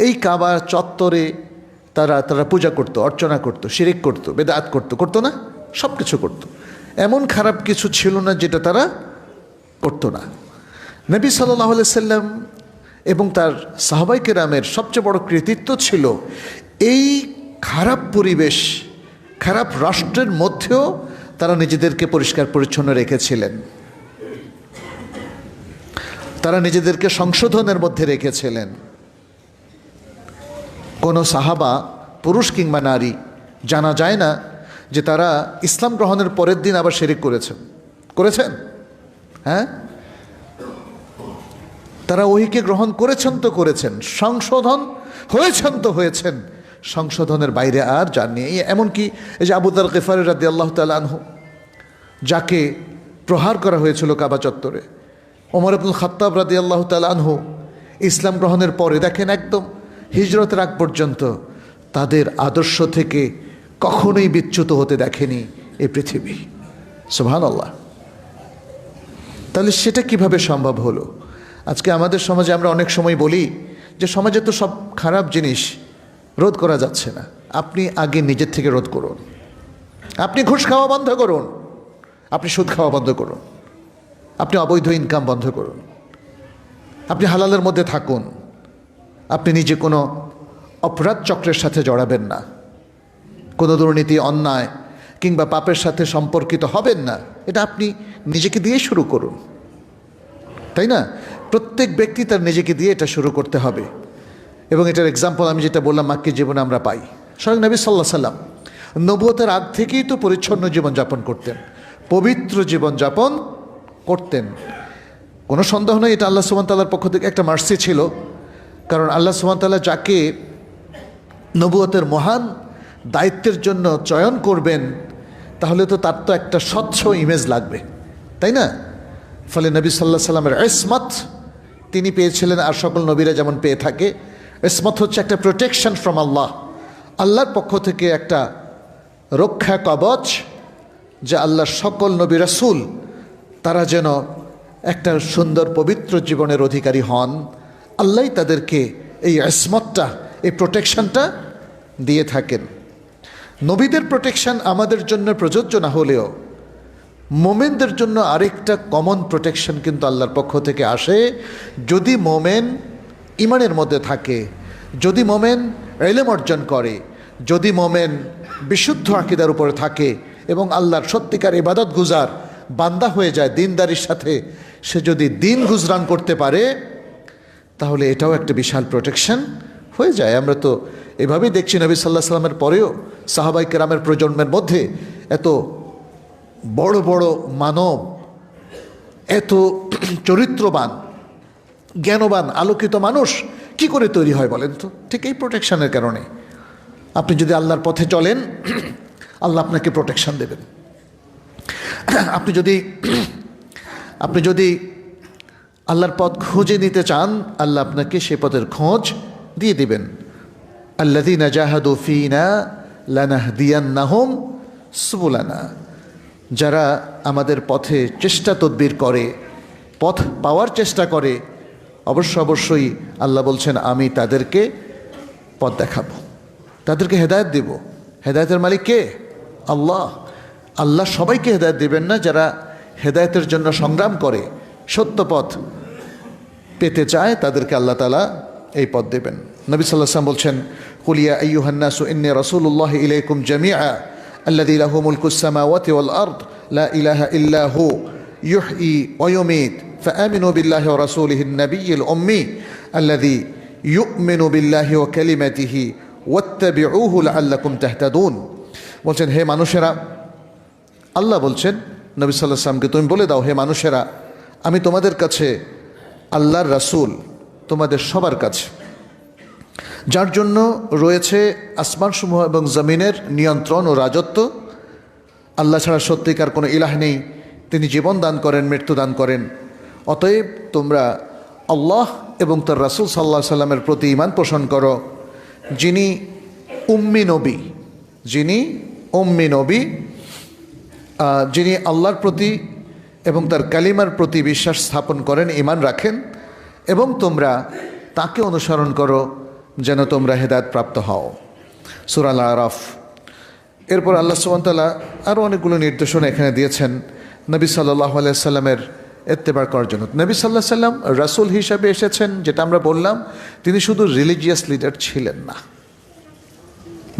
এই কাবা চত্বরে তারা পূজা করতো, অর্চনা করতো, শিরিক করতো, বেদাত করতো না, সব কিছু করতো। এমন খারাপ কিছু ছিল না যেটা তারা করতো না। নবী সাল্লাল্লাহু আলাইহি সাল্লাম এবং তার সাহাবায়ে কেরামের সবচেয়ে বড় কৃতিত্ব ছিল এই খারাপ পরিবেশ, খারাপ রাষ্ট্রের মধ্যেও তারা নিজেদেরকে পরিষ্কার পরিচ্ছন্ন রেখেছিলেন, তারা নিজেদেরকে সংশোধনের মধ্যে রেখেছিলেন। কোনো সাহাবা, পুরুষ কিংবা নারী, জানা যায় না যে তারা ইসলাম গ্রহণের পরের দিন আবার শিরিক করেছেন। হ্যাঁ, তারা ওহীকে গ্রহণ করেছেন তো করেছেন, সংশোধন হয়েছেন তো হয়েছেন, সংশোধনের বাইরে আর যাননি। এমনকি এই যে আবু যার গিফারী রাদিয়াল্লাহু তাআলা আনহু, যাকে প্রহার করা হয়েছিল কাবা চত্বরে, ওমর ইবনুল খাত্তাব রাদিয়াল্লাহু তাআলা আনহু ইসলাম গ্রহণের পরে দেখেন একদম হিজরতের আগ পর্যন্ত তাদের আদর্শ থেকে কখনোই বিচ্যুত হতে দেখেনি এই পৃথিবী। সুবহানাল্লাহ। তাহলে সেটা কিভাবে সম্ভব হলো? আজকে আমাদের সমাজে আমরা অনেক সময় বলি যে সমাজে তো সব খারাপ জিনিস রোধ করা যাচ্ছে না। আপনি আগে নিজের থেকে রোধ করুন। আপনি ঘুষ খাওয়া বন্ধ করুন, আপনি সুদ খাওয়া বন্ধ করুন, আপনি অবৈধ ইনকাম বন্ধ করুন, আপনি হালালের মধ্যে থাকুন, আপনি নিজে কোনো অপরাধ চক্রের সাথে জড়াবেন না, কোনো দুর্নীতি, অন্যায় কিংবা পাপের সাথে সম্পর্কিত হবেন না। এটা আপনি নিজেকে দিয়ে শুরু করুন, তাই না? প্রত্যেক ব্যক্তি তার নিজেকে দিয়ে এটা শুরু করতে হবে। এবং এটার এক্সাম্পল আমি যেটা বললাম মাক্কি জীবনে আমরা পাই। স্বয়ং নবী সাল্লাল্লাহু আলাইহি সাল্লাম নবুয়তের আগ থেকেই তো পরিচ্ছন্ন জীবনযাপন করতেন, পবিত্র জীবনযাপন করতেন। কোনো সন্দেহ নেই এটা আল্লাহ সুবহানাহু ওয়া তাআলার পক্ষ থেকে একটা মার্সি ছিল। কারণ আল্লাহ সুবহানাহু ওয়া তাআলা যাকে নবুয়তের মহান দায়িত্বের জন্য চয়ন করবেন, তাহলে তো তার তো একটা স্বচ্ছ ইমেজ লাগবে, তাই না? ফলে নবী সাল্লাল্লাহু আলাইহি সাল্লামের ইসমত তিনি পেয়েছিলেন, আর সকল নবীরা যেমন পেয়ে থাকে। ইসমত হচ্ছে একটা প্রোটেকশন ফ্রম আল্লাহ, আল্লাহর পক্ষ থেকে একটা রক্ষা কবচ, যে আল্লাহর সকল নবী রাসূল তারা যেন একটা সুন্দর পবিত্র জীবনের অধিকারী হন। আল্লাহই তাদেরকে এই ইসমতটা, এই প্রোটেকশনটা দিয়ে থাকেন। নবীদের প্রোটেকশন আমাদের জন্য প্রযোজ্য না হলেও মোমেনদের জন্য আরেকটা কমন প্রোটেকশন কিন্তু আল্লাহর পক্ষ থেকে আসে। যদি মোমেন ইমানের মধ্যে থাকে, যদি মোমেন ইলম অর্জন করে, যদি মোমেন বিশুদ্ধ আকীদার উপরে থাকে এবং আল্লাহর সত্যিকার ইবাদত গুজার বান্দা হয়ে যায়, দিনদারির সাথে সে যদি দিন গুজরান করতে পারে, তাহলে এটাও একটা বিশাল প্রোটেকশন হয়ে যায়। আমরা তো এভাবেই দেখছি নবী সাল্লাল্লাহু আলাইহি সাল্লামের পরেও সাহাবায়ে কেরামের প্রজন্মের মধ্যে এত বড় বড় মানব, এত চরিত্রবান, জ্ঞানবান, আলোকিত মানুষ কি করে তৈরি হয় বলেন তো? ঠিক এই প্রোটেকশনের কারণে। আপনি যদি আল্লাহর পথে চলেন, আল্লাহ আপনাকে প্রোটেকশন দেবেন। আপনি যদি আল্লাহর পথ খুঁজে নিতে চান, আল্লাহ আপনাকে সে পথের খোঁজ দিয়ে দিবেন। আল্লাযীনা জাহাদু ফীনা লানাহদিয়ান্নাহুম সুবুলানা। যারা আমাদের পথে চেষ্টা তদবির করে, পথ পাওয়ার চেষ্টা করে, অবশ্যই আল্লাহ বলছেন আমি তাদেরকে পথ দেখাবো, তাদেরকে হেদায়েত দেব। হেদায়েতের মালিক কে? আল্লাহ। আল্লাহ সবাইকে হেদায়েত দিবেন না, যারা হেদায়েতের জন্য সংগ্রাম করে, সত্য পথ পেতে চায়, তাদেরকে আল্লাহ তাআলা এই পথ দেবেন। নবী সাল্লাল্লাহু আলাইহি ওয়াসাল্লাম বলছেন, কুল ইয়া আইয়ুহান নাসু ইন্নী রাসূলুল্লাহি ইলাইকুম জামিআ আল্লাযী লাহু মুলকুস সামাওয়াতি ওয়াল আরদ লা ইলাহা ইল্লা হু ইউহয়ী ওয়া ইউমীত ফাআমিনু বিল্লাহি ওয়া রাসূলিহিন নাবিয়্যিল উম্মী আল্লাযী ইউমিনু বিল্লাহি ওয়া কালিমাতিহি ওয়াত্তাবিউহু লাআল্লাকুম তাহতাদুন। বলছেন, হে মানুষেরা, আল্লাহ বলছেন নবী সাল্লাল্লাহু আলাইহি ওয়াসাল্লামকে, তুমি বলে দাও, হে মানুষেরা, আমি তোমাদের কাছে আল্লাহর রাসূল, তোমাদের সবার কাছে, যার জন্য রয়েছে আসমানসমূহ এবং জমিনের নিয়ন্ত্রণ ও রাজত্ব। আল্লাহ ছাড়া সত্যিকার কোনো ইলাহ নেই, তিনি জীবন দান করেন, মৃত্যু দান করেন। অতএব তোমরা আল্লাহ এবং তার রাসূল সাল্লাল্লাহু আলাইহি সাল্লামের প্রতি ঈমান পোষণ করো, যিনি উম্মি নবী, যিনি আল্লাহর প্রতি এবং তার কালিমার প্রতি বিশ্বাস স্থাপন করেন, ঈমান রাখেন, এবং তোমরা তাকে অনুসরণ করো যেন তোমরা হেদায়েত প্রাপ্ত হও। সূরা আল আরাফ। এরপর আল্লাহ সুবহানাহু ওয়া তাআলা আরও অনেকগুলো নির্দেশনা এখানে দিয়েছেন নবী সাল্লাল্লাহু আলাইহি সাল্লামের ইত্তেবা করার জন্য। নবী সাল্লাল্লাহু আলাইহি সাল্লাম রাসূল হিসাবে এসেছেন, যেটা আমরা বললাম, তিনি শুধু রিলিজিয়াস লিডার ছিলেন না।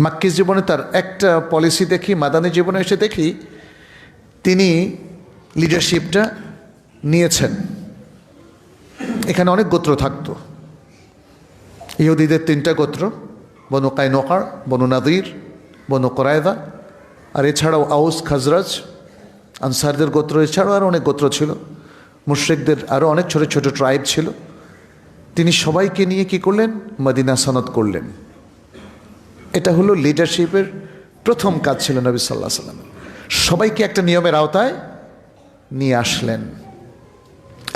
মাক্কি জীবনে তার একটা পলিসি দেখি, মাদানী জীবনে এসে দেখি তিনি লিডারশিপটা নিয়েছেন। এখানে অনেক গোত্র থাকতো, ইহুদিদের 3টা গোত্র, বনু কায়নুকা, বনু নাদির, বনু কুরায়যা, আর এছাড়াও আউস, খাজরাজ, আনসারদের গোত্র, এছাড়াও আরও অনেক গোত্র ছিল, মুশরিকদের আরও অনেক ছোট ছোট ট্রাইব ছিল। তিনি সবাইকে নিয়ে কি করলেন? মদিনা সনদ করলেন। এটা হলো লিডারশিপের প্রথম কাজ ছিল নবী সাল্লাল্লাহু আলাইহি ওয়াসাল্লাম। সবাইকে একটা নিয়মের আওতায় নিয়ে আসলেন।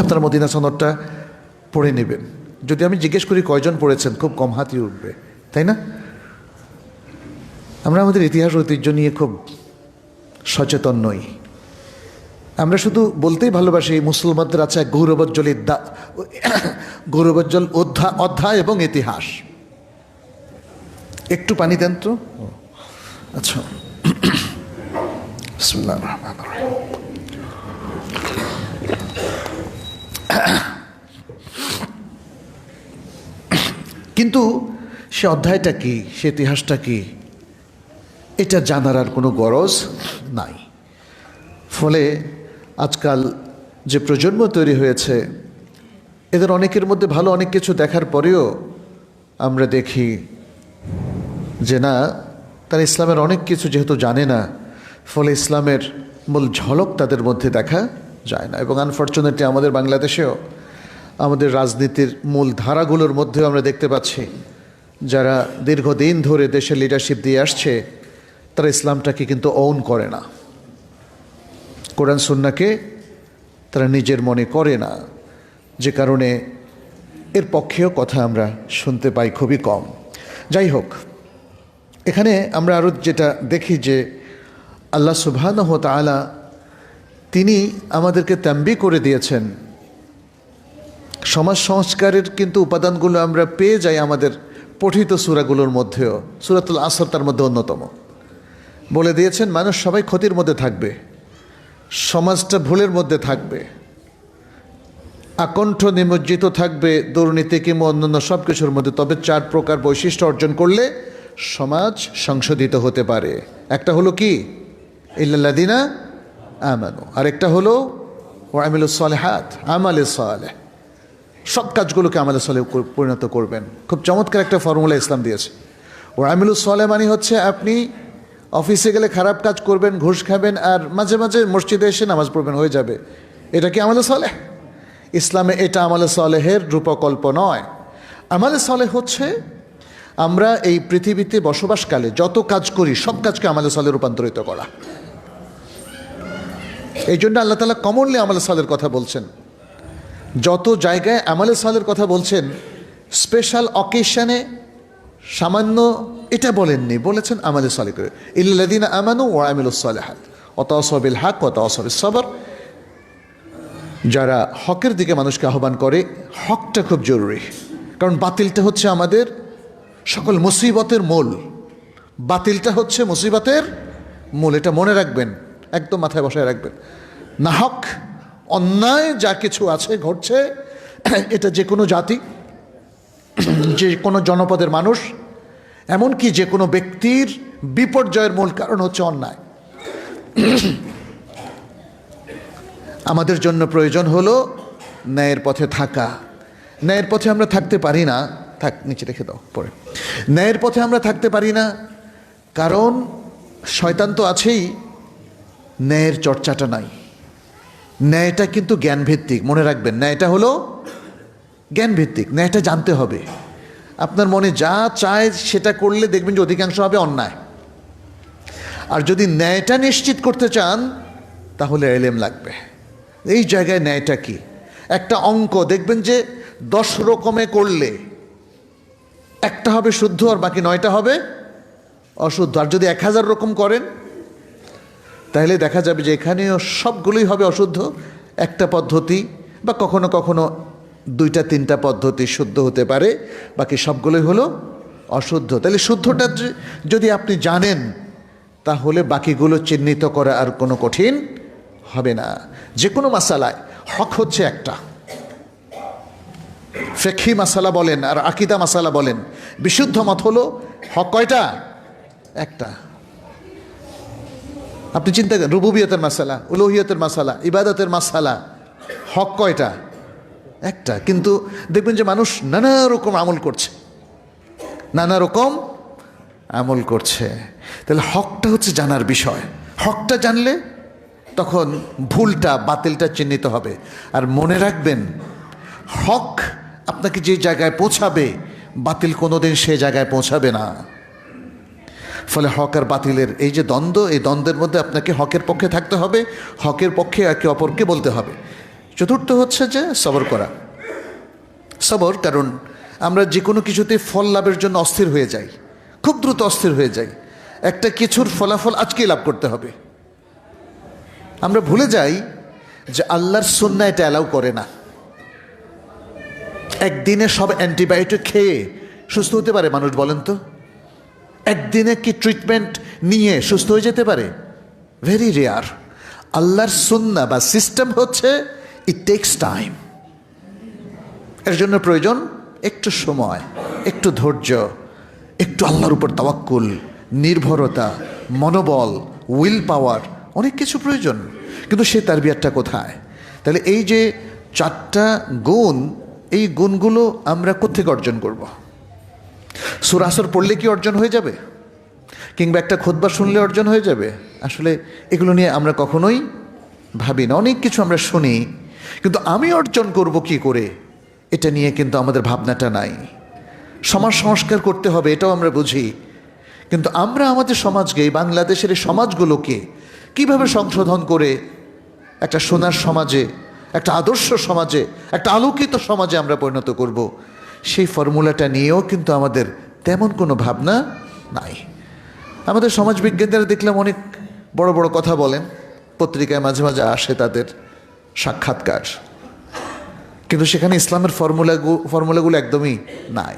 আপনারা মদিনা সনদটা পড়ে নেবেন। যদি আমি জিজ্ঞেস করি কয়জন পড়েছেন, খুব কম হাতই উঠবে, তাই না? আমরা আমাদের ইতিহাস ঐতিহ্য নিয়ে খুব সচেতন নই। আমরা শুধু বলতেই ভালোবাসি মুসলমানদের আছে গৌরবোজ্জ্বল অধ্যায় এবং ইতিহাস। একটু পানি দেন তো। আচ্ছা, বিসমিল্লাহির রহমানির রহিম। কিন্তু সে অধ্যায়টা কি, সে ইতিহাসটা কি, এটা জানার আর কোনো গরজ নাই। ফলে আজকাল যে প্রজন্ম তৈরি হয়েছে, এদের অনেকের মধ্যে ভালো অনেক কিছু দেখার পরেও আমরা দেখি যে না, তারা ইসলামের অনেক কিছু যেহেতু জানে না, ফলে ইসলামের মূল ঝলক তাদের মধ্যে দেখা যায় না। এবং আনফর্চুনেটলি আমাদের বাংলাদেশেও আমাদের রাজনীতির মূল ধারাগুলোর মধ্যেও আমরা দেখতে পাচ্ছি, যারা দীর্ঘদিন ধরে দেশের লিডারশিপ দিয়ে আসছে, তারা ইসলামটাকে কিন্তু ওন করে না, কোরআন সুন্নাহকে তারা নিজের মনে করে না, যে কারণে এর পক্ষেও কথা আমরা শুনতে পাই খুবই কম। যাই হোক, এখানে আমরা আরও যেটা দেখি যে আল্লাহ সুবহানাহু ওয়া তাআলা তিনি আমাদেরকে তাম্বি করে দিয়েছেন। সমাজ সংস্কারের কিন্তু উপাদানগুলো আমরা পেয়ে যাই আমাদের পঠিত সূরাগুলোর মধ্যেও। সূরাতুল আসর তার মধ্যে অন্যতম। বলে দিয়েছেন মানুষ সবাই ক্ষতির মধ্যে থাকবে, সমাজটা ভুলের মধ্যে থাকবে, আকণ্ঠ নিমজ্জিত থাকবে দুর্নীতি কিংবা অন্যান্য সব কিছুর মধ্যে। তবে 4 প্রকার বৈশিষ্ট্য অর্জন করলে সমাজ সংশোধিত হতে পারে। একটা হলো কি? ইল্লাল্লাযিনা আমানু। আরেকটা হলো ওয়া আমিলুস সালিহাত, আমালে সালেহ, সব কাজগুলোকে আমালে সালেহ পরিণত করবেন। খুব চমৎকার একটা ফর্মুলা ইসলাম দিয়েছে। ওয়া আমিলুস সালেহ মানে হচ্ছে আপনি অফিসে গেলে খারাপ কাজ করবেন, ঘুষ খাবেন, আর মাঝে মাঝে মসজিদে এসে নামাজ পড়বেন, হয়ে যাবে। এটা কি আমলে সালেহ? ইসলামে এটা আমলে সালেহের রূপকল্প নয়। আমলে সালেহ হচ্ছে আমরা এই পৃথিবীতে বসবাসকালে যত কাজ করি সব কাজকে আমলে সালেহে রূপান্তরিত করা। এই জন্য আল্লাহ তাআলা কমনলি আমলে সালেহের কথা বলছেন। যত জায়গায় আমলে সালেহের কথা বলছেন, স্পেশাল অকেশনে সামান্য এটা বলেননি, বলেছেন আমলে সালেহ করে। ইল্লাযীনা আমানু ওয়া আমিলুস সালিহাত ওয়া তাওয়াসাউ বিল হক ওয়া তাওয়াসাউ বিস সবর। যারা হকের দিকে মানুষকে আহ্বান করে, হকটা খুব জরুরি, কারণ বাতিলটা হচ্ছে আমাদের সকল মুসিবতের মূল। বাতিলটা হচ্ছে মুসিবতের মূল, এটা মনে রাখবেন, একদম মাথায় বসায় রাখবেন। না হক অন্যায় যা কিছু আছে ঘটছে, এটা যে কোনো জাতি, যে কোনো জনপদের মানুষ, এমনকি যে কোনো ব্যক্তির বিপর্যয়ের মূল কারণ হচ্ছে অন্যায়। আমাদের জন্য প্রয়োজন হলো ন্যায়ের পথে থাকা। ন্যায়ের পথে আমরা থাকতে পারি না, থাক নিচে রেখে দাও পরে। ন্যায়ের পথে আমরা থাকতে পারি না কারণ শয়তান তো আছেই, ন্যায়ের চর্চাটা নাই। ন্যায়টা কিন্তু জ্ঞানভিত্তিক, মনে রাখবেন, ন্যায়টা হলো জ্ঞানভিত্তিক। ন্যায়টা জানতে হবে। আপনার মনে যা চায় সেটা করলে দেখবেন যে অধিকাংশ হবে অন্যায়। আর যদি ন্যায়টা নিশ্চিত করতে চান তাহলে এলেম লাগবে। এই জায়গায় ন্যায়টা কি? একটা অঙ্ক দেখবেন যে 10 রকমে করলে একটা হবে শুদ্ধ আর বাকি 9টা হবে অশুদ্ধ। আর যদি 1000 রকম করেন তাহলে দেখা যাবে যে এখানেও সবগুলোই হবে অশুদ্ধ। একটা পদ্ধতি বা কখনো কখনো 2-3টা পদ্ধতি শুদ্ধ হতে পারে, বাকি সবগুলোই হলো অশুদ্ধ। তাহলে শুদ্ধটা যদি আপনি জানেন তাহলে বাকিগুলো চিহ্নিত করা আর কোনো কঠিন হবে না। যে কোনো মাসালায় হক হচ্ছে একটা। ফিকহি মাসালা বলেন আর আকীদা মাসালা বলেন, বিশুদ্ধ মত হলো হক কয়টা? একটা। আপনি চিন্তা করেন, রুবুবিয়তের মাসালা, উলুহিয়তের মাসালা, ইবাদতের মাসালা, হক কয়টা? একটা। কিন্তু দেখবেন যে মানুষ নানা রকম আমল করছে, নানা রকম আমল করছে। তাহলে হকটা হচ্ছে জানার বিষয়। হকটা জানলে তখন ভুলটা, বাতিলটা চিহ্নিত হবে। আর মনে রাখবেন, হক আপনাকে যে জায়গায় পৌঁছাবে, বাতিল কোনোদিন সে জায়গায় পৌঁছাবে না। ফলে হক আর বাতিলের এই যে দ্বন্দ্ব, এই দ্বন্দ্বের মধ্যে আপনাকে হকের পক্ষে থাকতে হবে, হকের পক্ষে একে অপরকে বলতে হবে। চতুর্থ হচ্ছে যে সবর করা। সবর, কারণ আমরা যে কোনো কিছুতে ফল লাভের জন্য অস্থির হয়ে যাই, খুব দ্রুত অস্থির হয়ে যাই। একটা কিছুর ফলাফল আজকেই লাভ করতে হবে। আমরা ভুলে যাই যে আল্লাহর সুন্নাহ এটা অ্যালাউ করে না। একদিনে সব অ্যান্টিবায়োটিক খেয়ে সুস্থ হতে পারে মানুষ? বলেন তো, একদিনে কি ট্রিটমেন্ট নিয়ে সুস্থ হয়ে যেতে পারে? Very rare. আল্লাহর সুন্নাহ বা সিস্টেম হচ্ছে ইট টেকস টাইম। এর জন্য প্রয়োজন একটু সময়, একটু ধৈর্য, একটু আল্লাহর উপর তাওয়াক্কুল, নির্ভরতা, মনোবল, উইল পাওয়ার, অনেক কিছু প্রয়োজন। কিন্তু সেই তারবিয়াতটা কোথায়? তাহলে এই যে 4টা গুণ, এই গুণগুলো আমরা কোত্থেকে অর্জন করব? সূরা আসর পড়লে কি অর্জন হয়ে যাবে? কিংবা একটা খুতবা শুনলে অর্জন হয়ে যাবে? আসলে এগুলো নিয়ে আমরা কখনোই ভাবি না। অনেক কিছু আমরা শুনি, কিন্তু আমি অর্জন করব কি করে, এটা নিয়ে কিন্তু আমাদের ভাবনাটা নাই। সমাজ সংস্কার করতে হবে, এটাও আমরা বুঝি, কিন্তু আমরা আমাদের সমাজকে, এই বাংলাদেশের এই সমাজগুলোকে কিভাবে সংশোধন করে একটা সোনার সমাজে, একটা আদর্শ সমাজে, একটা আলোকিত সমাজে আমরা পরিণত করব, সেই ফর্মুলাটা নিয়েও কিন্তু আমাদের তেমন কোনো ভাবনা নাই। আমাদের সমাজবিজ্ঞানীরা দেখলাম অনেক বড় বড় কথা বলেন, পত্রিকায় মাঝে মাঝে আসে তাদের সাক্ষাৎকার, কিন্তু সেখানে ইসলামের ফর্মুলাগুলো একদমই নাই।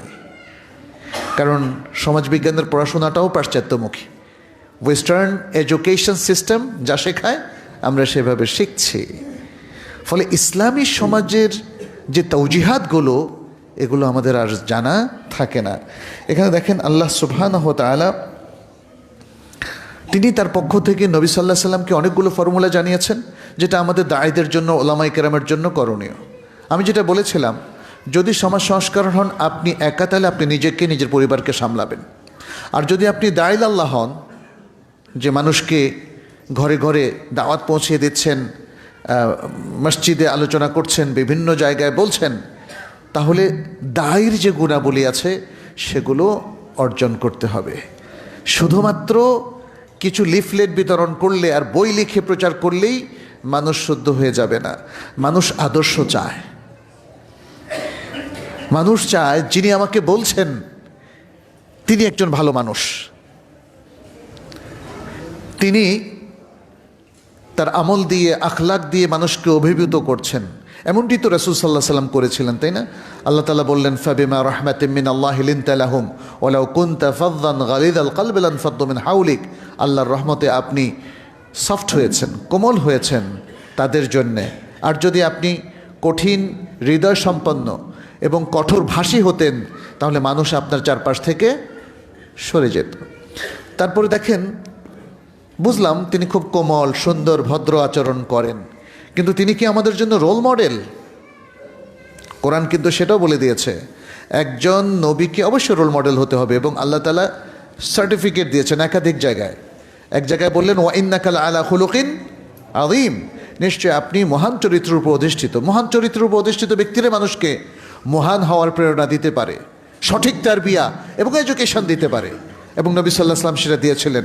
কারণ সমাজবিজ্ঞানের পড়াশোনাটাও পাশ্চাত্যমুখী। ওয়েস্টার্ন এডুকেশন সিস্টেম যা শেখায় আমরা সেভাবে শিখছি। ফলে ইসলামী সমাজের যে তাওজিহাতগুলো, এগুলো আমাদের আর জানা থাকে না। এখানে দেখেন আল্লাহ সুবহানাহু ওয়া তাআলা তিনি তার পক্ষ থেকে নবী সাল্লাল্লাহু আলাইহি সাল্লামকে অনেকগুলো ফর্মুলা জানিয়েছেন, যেটা আমাদের দায়ীদের জন্য, ওলামায়ে কেরামের জন্য করণীয়। আমি যেটা বলেছিলাম, যদি সমাজ সংস্কার হন আপনি একা, তাহলে আপনি নিজেকে, নিজের পরিবারকে সামলাবেন। আর যদি আপনি দায়ী আল্লাহ হন, যে মানুষকে ঘরে ঘরে দাওয়াত পৌঁছে দিচ্ছেন, মসজিদে আলোচনা করছেন, বিভিন্ন জায়গায় বলছেন, তাহলে দায়ের যে গুণাবলী আছে সেগুলো অর্জন করতে হবে। শুধুমাত্র কিছু লিফলেট বিতরণ করলে আর বই লিখে প্রচার করলেই মানুষ শুদ্ধ হয়ে যাবে না। মানুষ আদর্শ চায়। মানুষ চায় যিনি আমাকে বলছেন তিনি একজন ভালো মানুষ, তিনি তার আমল দিয়ে আখলাক দিয়ে মানুষকে অভিভূত করছেন। এমনটি তো রাসূল সাল্লাল্লাহু আলাইহি ওয়াসাল্লাম করেছিলেন, তাই না? আল্লাহ তাআলা বললেন, ফাবিমা রাহমাতিম মিনাল্লাহি লিনতা লাহুম ওয়ালাউ কুনতা ফাযযান গালিযাল কলবি লানফাদ্দু মিন হাওলিক। আল্লাহর রহমতে আপনি সফট হয়েছেন, কোমল হয়েছেন তাদের জন্যে। আর যদি আপনি কঠিন হৃদয় সম্পন্ন এবং কঠোর ভাষী হতেন তাহলে মানুষ আপনার চারপাশ থেকে সরে যেত। তারপরে দেখেন, বুঝলাম তিনি খুব কোমল, সুন্দর, ভদ্র আচরণ করেন, কিন্তু তিনি কি আমাদের জন্য রোল মডেল? কোরআন কিন্তু সেটাও বলে দিয়েছে একজন নবীকে অবশ্যই রোল মডেল হতে হবে, এবং আল্লাহ তাআলা সার্টিফিকেট দিয়েছেন একাধিক জায়গায়। এক জায়গায় বললেন, ওয়া ইন্নাকা লাআলা খুলুকিন আযীম, নিশ্চয় আপনি মহান চরিত্রের উপর অধিষ্ঠিত। মহান চরিত্রের উপর অধিষ্ঠিত ব্যক্তিরা মানুষকে মহান হওয়ার প্রেরণা দিতে পারে, সঠিক তারবিয়া এবং এডুকেশন দিতে পারে, এবং নবী সাল্লাল্লাহু আলাইহি ওয়াসাল্লাম সেটা দিয়েছিলেন।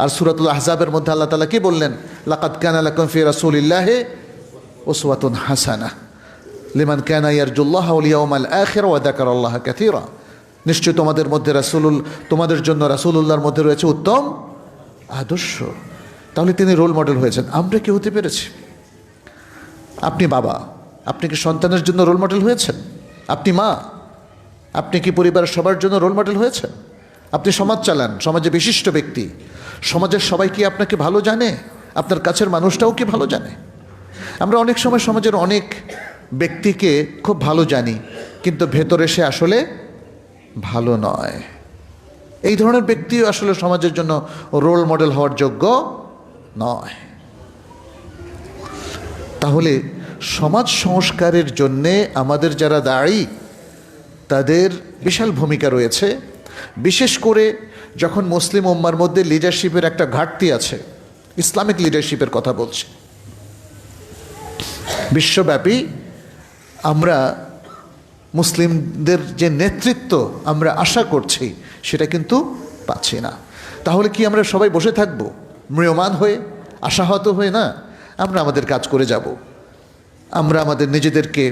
আর সূরাতুল আহজাবের মধ্যে আল্লাহ তাআলা কি বললেন? লাকাদ কানা লাকুম ফি রাসূলিল্লাহি উসওয়াতুন হাসানাহ লিমান কানা ইয়ারজুল্লাহ ওয়াল ইয়াউমাল আখির ওয়া যাকারাল্লাহা কাসীরা। নিশ্চয় তোমাদের জন্য রাসূলুল্লাহর মধ্যে রয়েছে উত্তম আদর্শ। তাহলে তিনি রোল মডেল হয়েছেন। আমরা কি হতে পেরেছি? আপনি বাবা, আপনি কি সন্তানের জন্য রোল মডেল হয়েছেন? আপনি মা, আপনি কি পরিবারের সবার জন্য রোল মডেল হয়েছেন? আপনি সমাজ চালান, সমাজে বিশিষ্ট ব্যক্তি, সমাজের সবাই কি আপনাকে ভালো জানে? আপনার কাছের মানুষটাও কি ভালো জানে? আমরা অনেক সময় সমাজের অনেক ব্যক্তিকে খুব ভালো জানি, কিন্তু ভেতরে সে আসলে ভালো নয়। এই ধরনের ব্যক্তিও আসলে সমাজের জন্য রোল মডেল হওয়ার যোগ্য নয়। তাহলে সমাজ সংস্কারের জন্যে আমাদের যারা দায়ী তাদের বিশাল ভূমিকা রয়েছে। বিশেষ করে যখন মুসলিম উম্মার মধ্যে লিডারশিপের একটা ঘাটতি আছে, ইসলামিক লিডারশিপের কথা বলছি, বিশ্বব্যাপী আমরা মুসলিমদের যে নেতৃত্ব আমরা আশা করছি সেটা কিন্তু পাচ্ছি না। তাহলে কি আমরা সবাই বসে থাকব ম্রিয়মাণ হয়ে, আশাহত হয়ে? না, আমরা আমাদের কাজ করে যাব। আমরা আমাদের নিজেদেরকে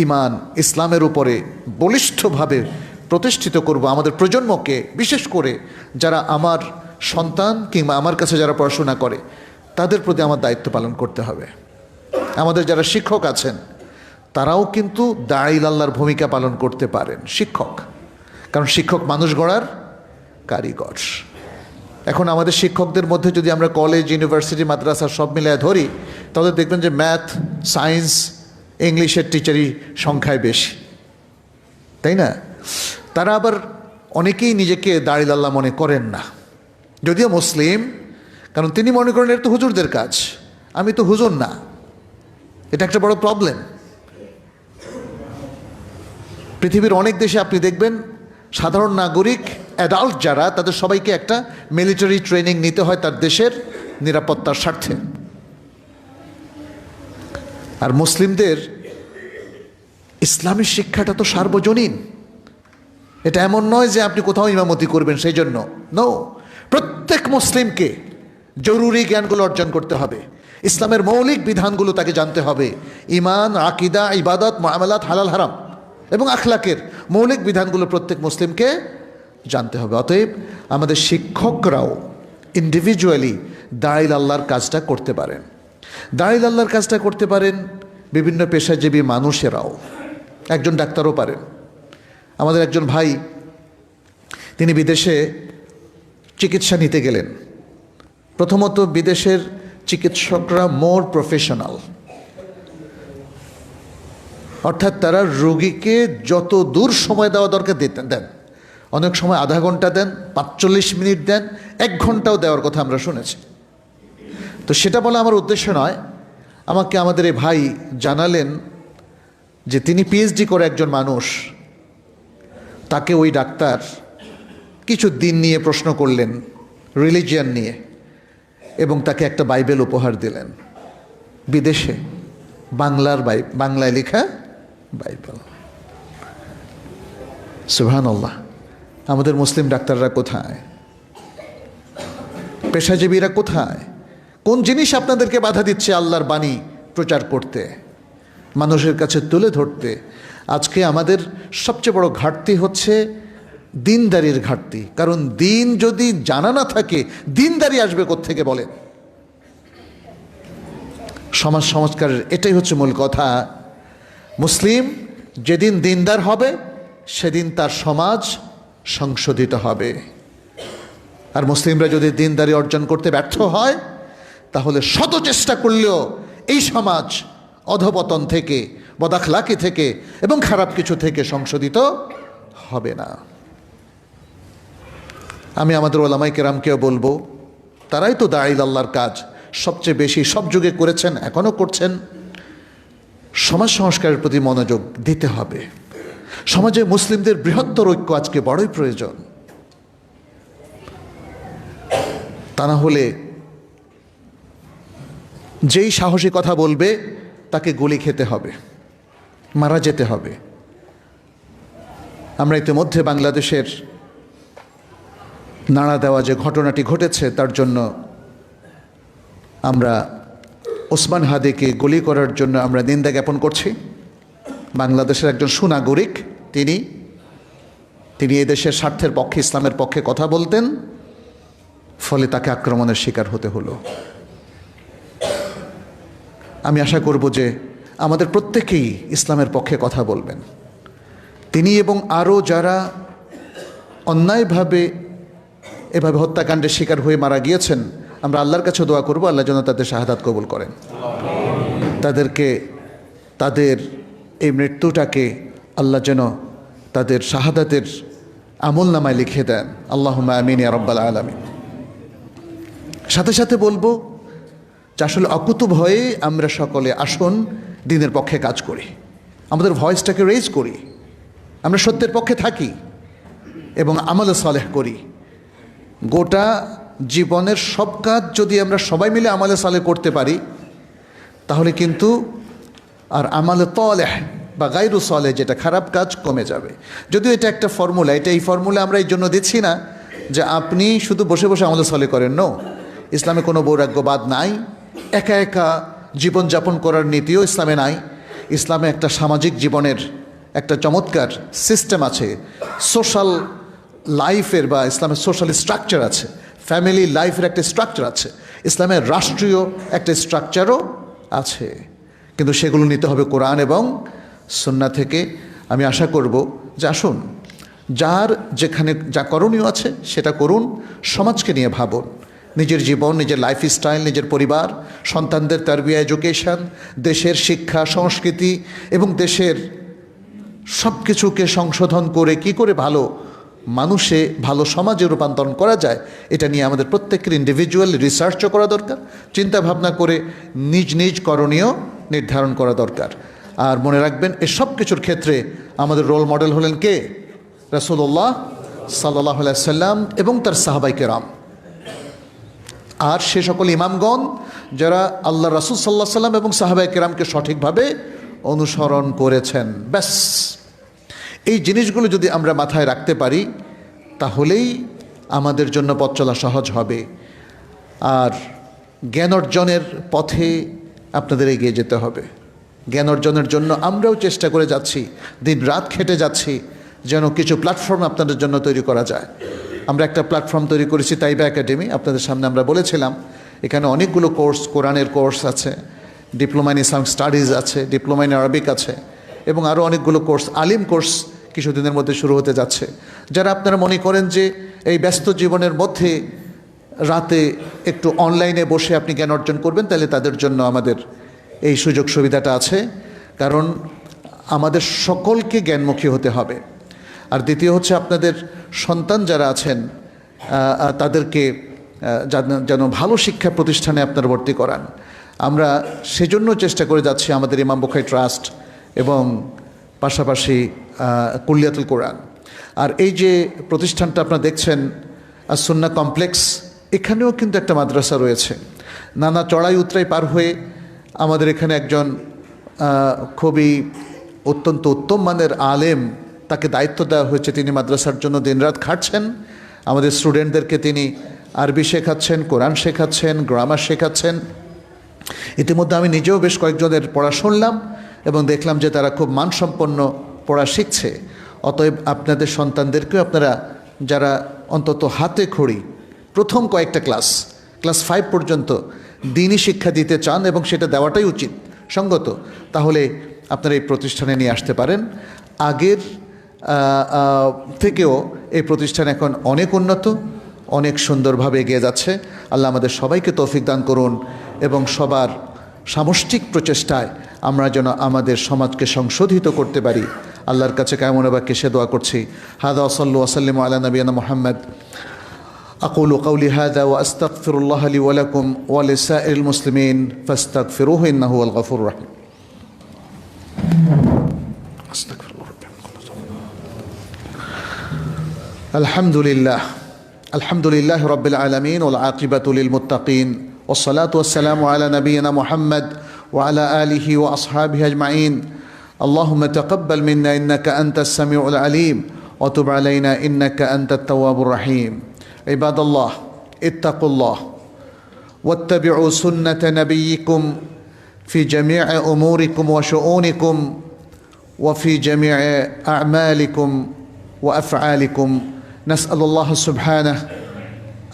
ঈমান ইসলামের উপরে বলিষ্ঠভাবে প্রতিষ্ঠিত করব। আমাদের প্রজন্মকে, বিশেষ করে যারা আমার সন্তান কিংবা আমার কাছে যারা পড়াশোনা করে, তাদের প্রতি আমার দায়িত্ব পালন করতে হবে। আমাদের যারা শিক্ষক আছেন তারাও কিন্তু দাঈল আল্লাহর ভূমিকা পালন করতে পারেন, শিক্ষক। কারণ শিক্ষক মানুষ গড়ার কারিগর। এখন আমাদের শিক্ষকদের মধ্যে যদি আমরা কলেজ, ইউনিভার্সিটি, মাদ্রাসা সব মিলিয়ে ধরি, তাহলে দেখবেন যে ম্যাথ, সায়েন্স, ইংলিশের টিচারই সংখ্যায় বেশি, তাই না? তারা আবার অনেকেই নিজেকে দাঈল আল্লাহ মনে করেন না, যদিও মুসলিম। কারণ তিনি মনে করেন এটা তো হুজুরদের কাজ, আমি তো হুজুর না। এটা একটা বড় প্রবলেম। পৃথিবীর অনেক দেশে আপনি দেখবেন সাধারণ নাগরিক, অ্যাডাল্ট যারা, তাদের সবাইকে একটা মিলিটারি ট্রেনিং নিতে হয় তার দেশের নিরাপত্তার স্বার্থে। আর মুসলিমদের ইসলামী শিক্ষাটা তো সার্বজনীন। এটা এমন নয় যে আপনি কোথাও ইমামতি করবেন সেই জন্য, নো। প্রত্যেক মুসলিমকে জরুরি জ্ঞানগুলো অর্জন করতে হবে, ইসলামের মৌলিক বিধানগুলো তাকে জানতে হবে। ঈমান, আকীদা, ইবাদত, মুআমালাত, হালাল হারাম এবং আখলাকের মৌলিক বিধানগুলো প্রত্যেক মুসলিমকে জানতে হবে। অতএব আমাদের শিক্ষকরাও ইন্ডিভিজুয়ালি দাঈল আল্লাহর কাজটা করতে পারেন। দাঈল আল্লাহর কাজটা করতে পারেন বিভিন্ন পেশাজীবী মানুষেরাও। একজন ডাক্তারও পারেন। আমাদের একজন ভাই, তিনি বিদেশে চিকিৎসা নিতে গেলেন। প্রথমত বিদেশের চিকিৎসকরা মোর প্রফেশনাল, অর্থাৎ তারা রোগীকে যত দূর সময় দেওয়া দরকার দেন। অনেক সময় আধা ঘন্টা দেন, ৪৫ মিনিট দেন, ১ ঘন্টাও দেওয়ার কথা আমরা শুনেছি। তো সেটা বলা আমার উদ্দেশ্য নয়। আমাকে আমাদের এই ভাই জানালেন যে তিনি পিএইচডি করে একজন মানুষ, তাকে ওই ডাক্তার কিছু দিন নিয়ে প্রশ্ন করলেন রিলিজিয়ান নিয়ে, এবং তাকে একটা বাইবেল উপহার দিলেন বিদেশে, বাংলায় লেখা বাইবেল। সুবহানাল্লাহ। আমাদের মুসলিম ডাক্তাররা কোথায়? পেশাজীবীরা কোথায়? কোন জিনিস আপনাদেরকে বাধা দিচ্ছে আল্লাহর বাণী প্রচার করতে, মানুষের কাছে তুলে ধরতে? আজকে আমাদের সবচেয়ে বড় ঘাটতি হচ্ছে দিনদারির ঘাটতি। কারণ দিন যদি জানা না থাকে, দিনদারি আসবে কোত্থেকে বলেন? সমাজ সংস্কারের এটাই হচ্ছে মূল কথা। মুসলিম যেদিন দিনদার হবে, সেদিন তার সমাজ সংশোধিত হবে। আর মুসলিমরা যদি দিনদারি অর্জন করতে ব্যর্থ হয়, তাহলে শত চেষ্টা করলেও এই সমাজ অধপতন থেকে, বদাখলাকি থেকে এবং খারাপ কিছু থেকে সংশোধিত হবে না। আমি আমাদের ওলামায়ে কেরামকেও বলবো, তারাই তো দাঈল আল্লাহর কাজ সবচেয়ে বেশি সব যুগে করেছেন, এখনও করছেন। সমাজ সংস্কারের প্রতি মনোযোগ দিতে হবে। সমাজে মুসলিমদের বৃহত্তর ঐক্য আজকে বড়ই প্রয়োজন। তা না হলে যেই সাহসী কথা বলবে তাকে গুলি খেতে হবে, মারা যেতে হবে। আমরা ইতিমধ্যে বাংলাদেশের নাড়া দেওয়া যে ঘটনাটি ঘটেছে, তার জন্য আমরা ওসমান হাদিকে গুলি করার জন্য আমরা নিন্দা জ্ঞাপন করছি। বাংলাদেশের একজন সুনাগরিক, তিনি এই দেশের স্বার্থের পক্ষে, ইসলামের পক্ষে কথা বলতেন, ফলে তাকে আক্রমণের শিকার হতে হলো। আমি আশা করব যে আমাদের প্রত্যেকেই ইসলামের পক্ষে কথা বলবেন। তিনি এবং আরও যারা অন্যায়ভাবে এভাবে হত্যাকাণ্ডের শিকার হয়ে মারা গিয়েছেন, আমরা আল্লাহর কাছে দোয়া করব আল্লাহ যেন তাদের শাহাদাত কবুল করেন, তাদের এই মৃত্যুটাকে আল্লাহ যেন তাদের শাহাদাতের আমল নামায় লিখে দেন। আল্লাহুম্মা আমিন ইয়া রাব্বাল আলামিন। সাথে সাথে বলবো যে আসলে অকুতু ভয়ে আমরা সকলে আসুন দ্বীনের পক্ষে কাজ করি, আমাদের ভয়েসটাকে রেজ করি, আমরা সত্যের পক্ষে থাকি এবং আমলে সালেহ করি। গোটা জীবনের সব কাজ যদি আমরা সবাই মিলে আমলে সালেহ করতে পারি, তাহলে কিন্তু আর আমলে তালেহ বা গায়রু সালেহ, যেটা খারাপ কাজ, কমে যাবে। যদিও এটা একটা ফর্মুলা, এই ফর্মুলা আমরা এই জন্য দিচ্ছি না যে আপনি শুধু বসে বসে আমলে সালেহ করেন। নো, ইসলামে কোনো বৈরাগ্যবাদ নাই, একা একা জীবনযাপন করার নীতিও ইসলামে নাই। ইসলামে একটা সামাজিক জীবনের একটা চমৎকার সিস্টেম আছে, সোশ্যাল লাইফের বা ইসলামের সোশ্যাল স্ট্রাকচার আছে, ফ্যামিলি লাইফের একটা স্ট্রাকচার আছে, ইসলামের রাষ্ট্রীয় একটা স্ট্রাকচারও আছে। কিন্তু সেগুলো নিতে হবে কোরআন এবং সুন্নাহ থেকে। আমি আশা করব যে আসুন, যার যেখানে যা করণীয় আছে সেটা করুন, সমাজকে নিয়ে ভাবুন, নিজের জীবন, নিজের লাইফস্টাইল, নিজের পরিবার, সন্তানদের তারবিয়া, এডুকেশন, দেশের শিক্ষা, সংস্কৃতি এবং দেশের সব কিছুকে সংশোধন করে কি করে ভালো মানুষে, ভালো সমাজে রূপান্তরণ করা যায়, এটা নিয়ে আমাদের প্রত্যেকের ইন্ডিভিজুয়াল রিসার্চও করা দরকার, চিন্তা ভাবনা করে নিজ নিজ করণীয় নির্ধারণ করা দরকার। আর মনে রাখবেন, এসব কিছুর ক্ষেত্রে আমাদের রোল মডেল হলেন কে? রাসূলুল্লাহ সাল্লাল্লাহু আলাইহি সাল্লাম এবং তার সাহাবায়ে কেরাম, আর সে সকল ইমামগণ যারা আল্লাহ রাসূল সাল্লাল্লাহু আলাইহি সাল্লাম এবং সাহাবায়ে কেরামকে সঠিকভাবে অনুসরণ করেছেন। ব্যাস, এই জিনিসগুলো যদি আমরা মাথায় রাখতে পারি, তাহলেই আমাদের জন্য পথ চলা সহজ হবে। আর জ্ঞান অর্জনের পথে আপনাদের এগিয়ে যেতে হবে। জ্ঞান অর্জনের জন্য আমরাও চেষ্টা করে যাচ্ছি, দিন রাত খেটে যাচ্ছি, যেন কিছু প্ল্যাটফর্ম আপনাদের জন্য তৈরি করা যায়। আমরা একটা প্ল্যাটফর্ম তৈরি করেছি, তাইবা একাডেমি। আপনাদের সামনে আমরা বলেছিলাম, এখানে অনেকগুলো কোর্স, কোরআনের কোর্স আছে, ডিপ্লোমা ইন ইসলামিক স্টাডিজ আছে, ডিপ্লোমা ইন আরবিক আছে, এবং আরও অনেকগুলো কোর্স, আলিম কোর্স কিছুদিনের মধ্যে শুরু হতে যাচ্ছে। যারা আপনারা মনে করেন যে এই ব্যস্ত জীবনের মধ্যে রাতে একটু অনলাইনে বসে আপনি জ্ঞান অর্জন করবেন, তাহলে তাদের জন্য আমাদের এই সুযোগ সুবিধাটা আছে। কারণ আমাদের সকলকে জ্ঞানমুখী হতে হবে। আর দ্বিতীয় হচ্ছে, আপনাদের সন্তান যারা আছেন তাদেরকে যেন ভালো শিক্ষা প্রতিষ্ঠানে আপনারা ভর্তি করান। আমরা সেজন্য চেষ্টা করে যাচ্ছি, আমাদের ইমাম বুখারী ট্রাস্ট এবং পাশাপাশি কুল্লিয়াতুল কোরআন। আর এই যে প্রতিষ্ঠানটা আপনারা দেখছেন, সুন্নাহ কমপ্লেক্স, এখানেও কিন্তু একটা মাদ্রাসা রয়েছে। নানা চড়াই উতরাই পার হয়ে আমাদের এখানে একজন খুবই অত্যন্ত উত্তম মানের আলেম, তাকে দায়িত্ব দেওয়া হয়েছে, তিনি মাদ্রাসার জন্য দিনরাত খাটছেন। আমাদের স্টুডেন্টদেরকে তিনি আরবি শেখাচ্ছেন, কোরআন শেখাচ্ছেন, গ্রামার শেখাচ্ছেন। ইতিমধ্যে আমি নিজেও বেশ কয়েকজনের পড়া শুনলাম এবং দেখলাম যে তারা খুব মানসম্পন্ন পড়া শিখছে। অতএব আপনাদের সন্তানদেরকেও আপনারা যারা অন্তত হাতে খড়ি প্রথম কয়েকটা ক্লাস 5 পর্যন্ত দিনই শিক্ষা দিতে চান এবং সেটা দেওয়াটাই উচিত সঙ্গত, তাহলে আপনারা এই প্রতিষ্ঠানে নিয়ে আসতে পারেন। আগের থেকেও এই প্রতিষ্ঠান এখন অনেক উন্নত, অনেক সুন্দরভাবে এগিয়ে যাচ্ছে। আল্লাহ আমাদের সবাইকে তৌফিক দান করুন এবং সবার সামষ্টিক প্রচেষ্টায় আমরা যেন আমাদের সমাজকে সংশোধিত করতে পারি। আল্লাহর কাছে কায়মন বাক্যে সে দোয়া করছি। হাদা সাল্লু ওয়াসাল্লিমু আলা নবিয়িনা মুহাম্মদ। أقول قولي هذا وأستغفر الله لي ولكم ولسائر المسلمين فاستغفروه إنه هو الغفور الرحيم. أستغفر الله ربي. الحمد لله رب العالمين والعاقبة للمتقين والصلاة والسلام على نبينا محمد وعلى آله وأصحابه أجمعين. اللهم تقبل منا إنك أنت السميع العليم وتب علينا إنك أنت التواب الرحيم. عباد الله اتقوا الله واتبعوا سنة نبيكم في جميع أموركم وشؤونكم وفي جميع أعمالكم وأفعالكم. نسأل الله سبحانه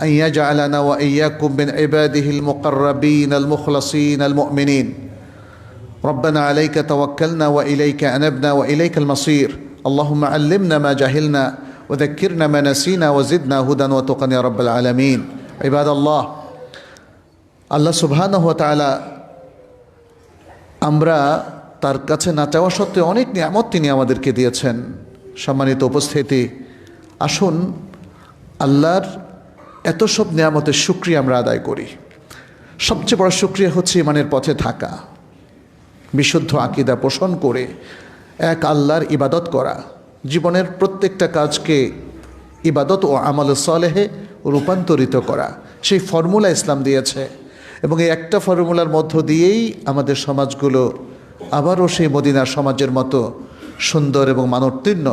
أن يجعلنا وإياكم من عباده المقربين المخلصين المؤمنين. ربنا عليك توكلنا وإليك أنبنا وإليك المصير. اللهم علمنا ما جهلنا وذكرنا ما نسينا وزدنا هدى وتقى يا رب العالمين. عباد الله, আল্লাহ সুবহানাহু ওয়া তাআলা আমরা তার কাছে না চাওয়া সত্ত্বেও অনেক নিয়ামত তিনি আমাদেরকে দিয়েছেন। সম্মানিত উপস্থিতি, আসুন আল্লাহর এত সব নিয়ামতের শুকরিয়া আমরা আদায় করি। সবচেয়ে বড় শুকরিয়া হচ্ছে ঈমানের পথে থাকা, বিশুদ্ধ আকীদা পোষণ করে এক আল্লাহর ইবাদত করা, জীবনের প্রত্যেকটা কাজকে ইবাদত ও আমল সালেহে রূপান্তরিত করা। সেই ফর্মুলা ইসলাম দিয়েছে এবং এই একটা ফর্মুলার মধ্য দিয়েই আমাদের সমাজগুলো আবারও সেই মদিনার সমাজের মতো সুন্দর এবং মানোত্তীর্ণ